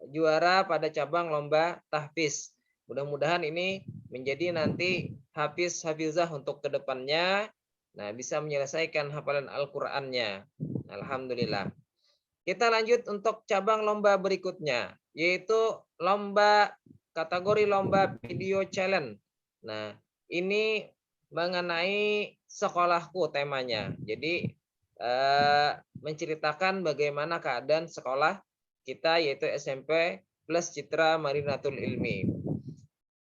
juara pada cabang lomba tahfiz. Mudah-mudahan ini menjadi nanti hafiz-hafizah untuk kedepannya. Nah, bisa menyelesaikan hafalan Al-Qur'annya. Alhamdulillah. Kita lanjut untuk cabang lomba berikutnya, yaitu lomba kategori lomba video challenge. Nah, ini mengenai sekolahku temanya. Jadi menceritakan bagaimana keadaan sekolah kita, yaitu SMP plus Citra Madinatul Ilmi.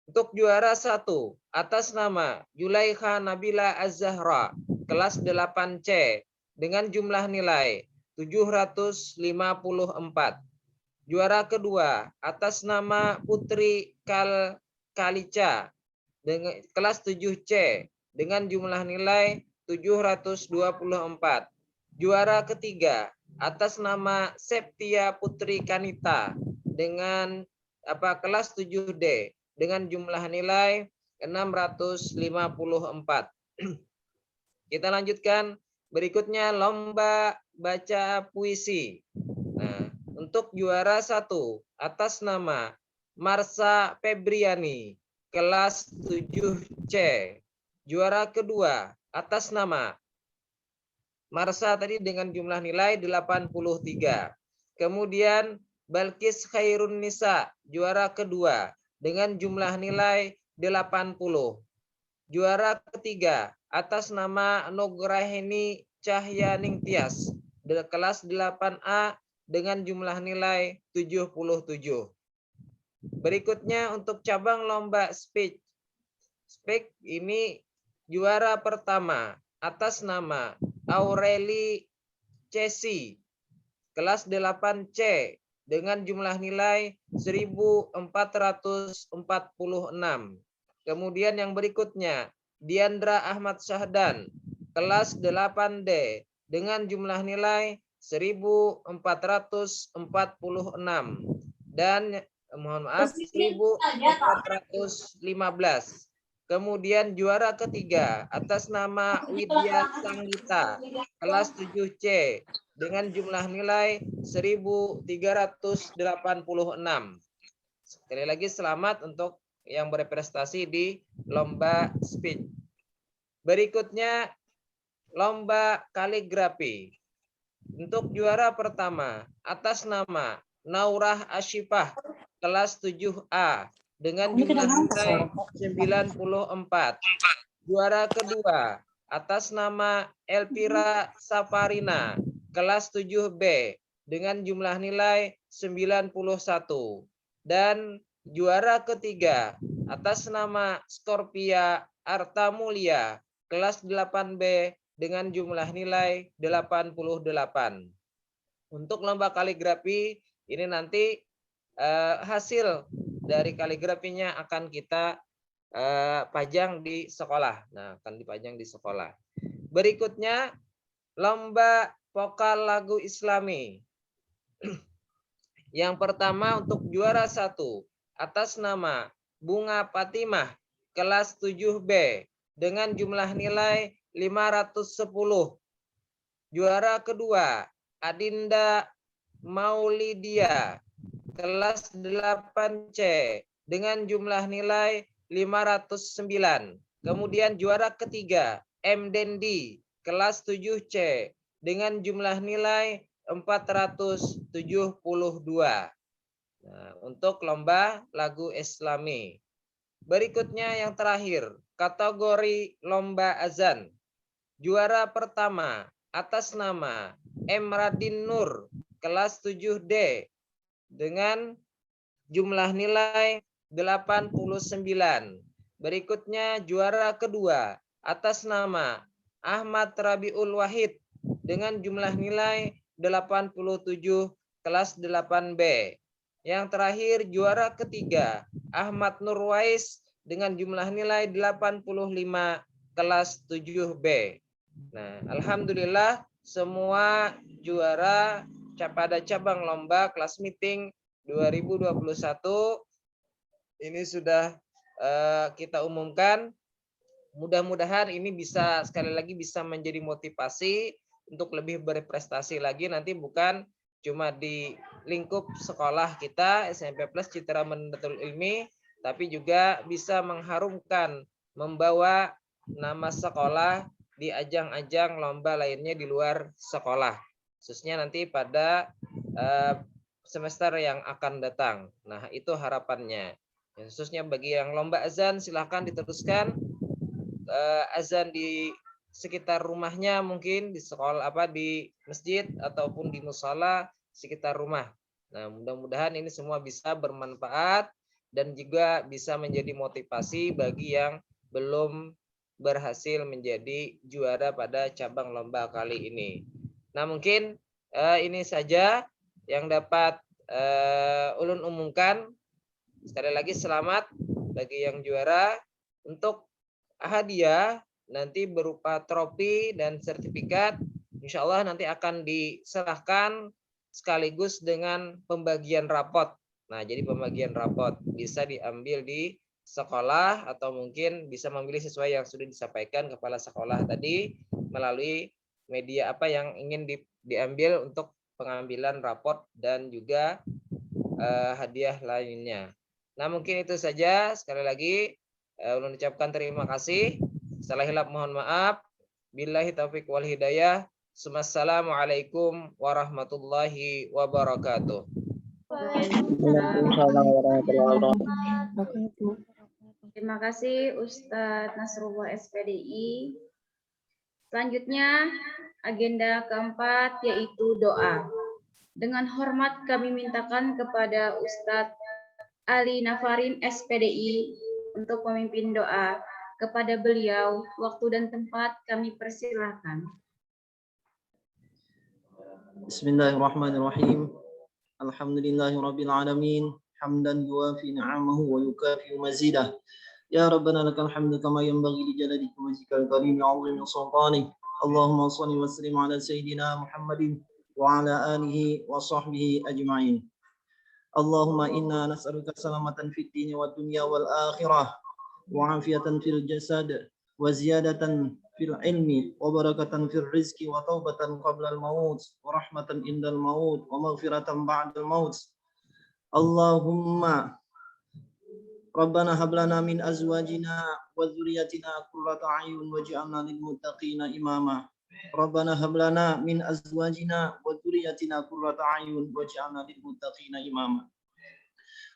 Untuk juara 1 atas nama Yulaikha Nabila Az-Zahra, kelas 8C, dengan jumlah nilai 754. Juara kedua atas nama Putri Kalica, dengan kelas 7C, dengan jumlah nilai 724. Juara ketiga atas nama Septia Putri Kanita, dengan kelas 7D, dengan jumlah nilai 654. Kita lanjutkan. Berikutnya lomba baca puisi. Nah, untuk juara 1 atas nama Marsa Febriani, kelas 7C. Juara kedua atas nama Marsa tadi dengan jumlah nilai 83. Kemudian Balkis Khairun Nisa, juara kedua dengan jumlah nilai 80. Juara ketiga atas nama Nugraheni Cahya Ningtyas, kelas 8A, dengan jumlah nilai 77. Berikutnya untuk cabang lomba speech. Speech ini juara pertama atas nama Aureli Cesi, kelas 8C, dengan jumlah nilai 1446. Kemudian yang berikutnya Diandra Ahmad Syahdan, kelas 8D, dengan jumlah nilai 1446. Dan mohon maaf 1415. Kemudian juara ketiga atas nama Widya Sanggita, kelas 7C, dengan jumlah nilai 1386. Sekali lagi selamat untuk yang berprestasi di lomba speech. Berikutnya lomba kaligrafi. Untuk juara pertama atas nama Naurah Asyifah, kelas 7A, dengan jumlah nilai 94. Juara kedua atas nama Elvira Safarina, kelas 7B, dengan jumlah nilai 91. Dan juara ketiga atas nama Scorpia Artamulia, kelas 8B, dengan jumlah nilai 88. Untuk lomba kaligrafi ini nanti hasil dari kaligrafinya akan kita pajang di sekolah. Nah, akan dipajang di sekolah. Berikutnya lomba vokal lagu Islami. Yang pertama untuk juara 1 atas nama Bunga Fatimah, kelas 7B, dengan jumlah nilai 510. Juara kedua Adinda Maulidia, kelas 8C dengan jumlah nilai 509. Kemudian juara ketiga M Dendi kelas 7C dengan jumlah nilai 472. Nah, untuk lomba lagu Islami. Berikutnya yang terakhir, kategori lomba azan. Juara pertama atas nama M Radin Nur kelas 7D dengan jumlah nilai 89. Berikutnya juara kedua atas nama Ahmad Rabiul Wahid dengan jumlah nilai 87 kelas 8B. Yang terakhir juara ketiga Ahmad Nurwais dengan jumlah nilai 85 kelas 7B. Nah, alhamdulillah semua juara pada cabang lomba kelas meeting 2021 ini sudah kita umumkan. Mudah-mudahan ini bisa sekali lagi bisa menjadi motivasi untuk lebih berprestasi lagi nanti, bukan cuma di lingkup sekolah kita SMP Plus Citra Madinatul Ilmi, tapi juga bisa mengharumkan, membawa nama sekolah di ajang-ajang lomba lainnya di luar sekolah, khususnya nanti pada semester yang akan datang. Nah, itu harapannya. Khususnya bagi yang lomba azan, silahkan diteruskan azan di sekitar rumahnya, mungkin di sekolah di masjid ataupun di musala sekitar rumah. Nah, mudah-mudahan ini semua bisa bermanfaat dan juga bisa menjadi motivasi bagi yang belum berhasil menjadi juara pada cabang lomba kali ini. Nah, mungkin ini saja yang dapat ulun umumkan. Sekali lagi selamat bagi yang juara. Untuk hadiah nanti berupa trofi dan sertifikat, insya Allah nanti akan diserahkan sekaligus dengan pembagian rapot. Nah, jadi pembagian rapot bisa diambil di sekolah atau mungkin bisa memilih sesuai yang sudah disampaikan kepala sekolah tadi melalui media apa yang ingin diambil untuk pengambilan rapot dan juga hadiah lainnya. Nah, mungkin itu saja. Sekali lagi ulun ucapkan terima kasih. Salah hilap mohon maaf. Billahi taufiq wal hidayah. Assalamualaikum warahmatullahi wabarakatuh. Terima kasih Ustadz Nasrullah SPDI. Selanjutnya agenda keempat yaitu doa. Dengan hormat kami mintakan kepada Ustadz Ali Nafarin SPDI untuk memimpin doa. Kepada beliau, waktu dan tempat kami persilahkan. Bismillahirrahmanirrahim. Alhamdulillahirabbil alamin. Hamdan yuwafi ni'amahu wa yukafi mazidah. Ya Rabbana lakal hamdu kama yanbaghi li jalalika wa wajhikal karim wa 'azimi sultanik. Allahumma shalli wa sallim ala sayyidina Muhammadin wa ala alihi wa sahbihi ajma'in. Allahumma inna nas'aluka salamatan fid dini wad dunya wal akhirah wa 'afiyatan fil jasad wa ziyadatan fil ilmi wa barakatan fil rizqi wa taubatan qabla al maut wa rahmatan indal maut wa maghfiratan ba'dal maut. Allahumma Rabbana hab lana min azwajina wa dhurriyyatina qurrata a'yun waj'alna lil muttaqina imama. Rabbana hab lana min azwajina wa dhurriyyatina qurrata a'yun waj'alna lil muttaqina imama.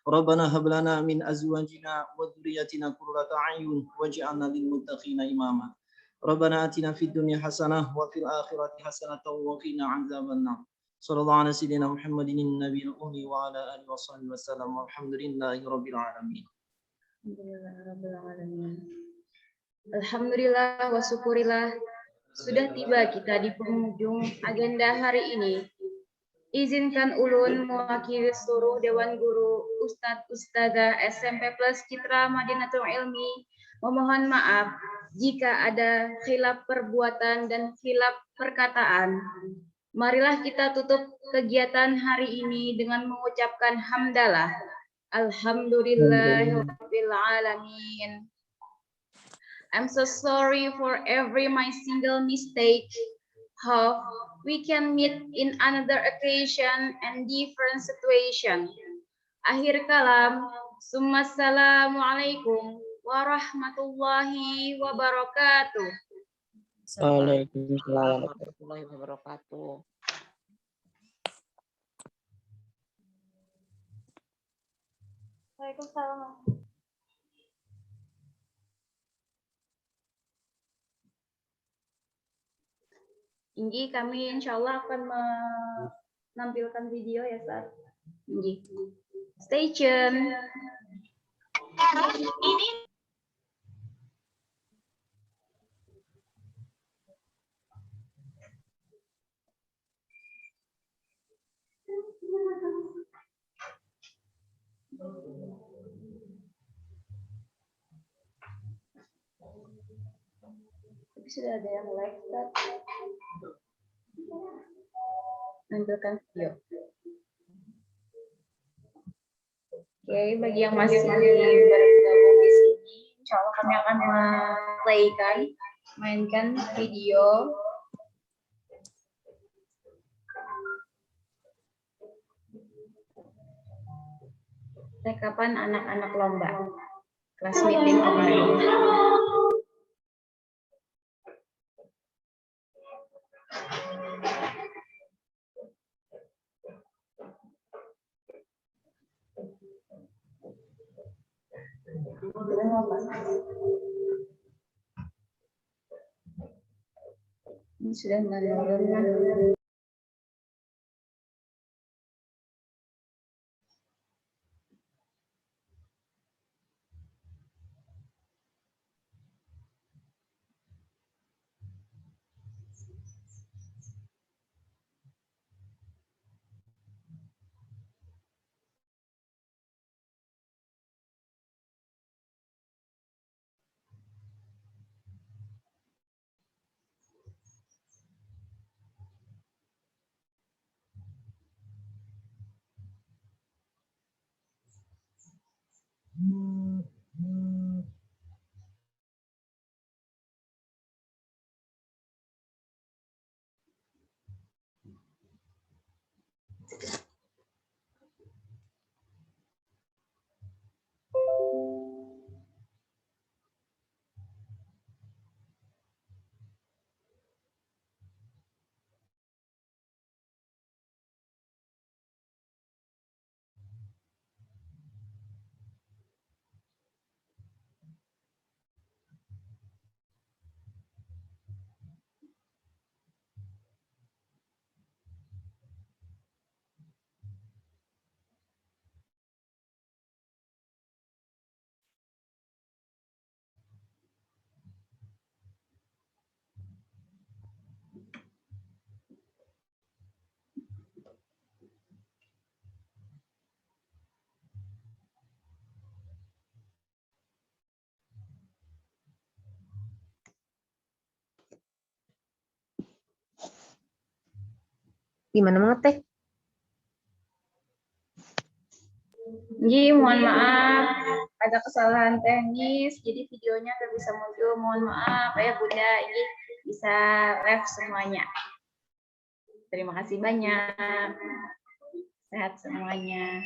Rabbana hab lana min azwajina wa dhurriyyatina qurrata a'yun waj'alna lil muttaqina imama. Rabbana atina fid dunya hasanah wa fil akhirati hasanatan wa qina 'adzabannar. Sallallahu ala sayyidina Muhammadin nabiyil ummi wa ala alihi wa sahbihi wasallam. Walhamdulillahi rabbil alamin. Alhamdulillah wa syukurillah. Sudah tiba kita di penghujung agenda hari ini. Izinkan ulun mewakili seluruh Dewan Guru, Ustadz Ustadzah SMP Plus Citra Madinatul Ilmi memohon maaf jika ada khilaf perbuatan dan khilaf perkataan. Marilah kita tutup kegiatan hari ini dengan mengucapkan hamdalah. Alhamdulillahirabbil alamin. I'm so sorry for every my single mistake. Hope we can meet in another occasion and different situation. Akhir kalam. Assalamualaikum warahmatullahi wabarakatuh. Waalaikumsalam warahmatullahi wabarakatuh. Waalaikumsalam. Inji, kami insya Allah akan menampilkan video ya, Sar. Inji. Stay tune. Tapi sudah ada yang like, Sar. Nampilkan video. Oke, bagi yang masih bergabung di sini, insya Allah kami akan mainkan video. Rekapan anak-anak lomba kelas meeting kemarin. Ini sudah benar-benar. Gimana banget teh? Ji, mohon maaf, ada kesalahan teknis, jadi videonya nggak bisa muncul. Mohon maaf ya Bunda, ini bisa live semuanya. Terima kasih banyak. Sehat semuanya.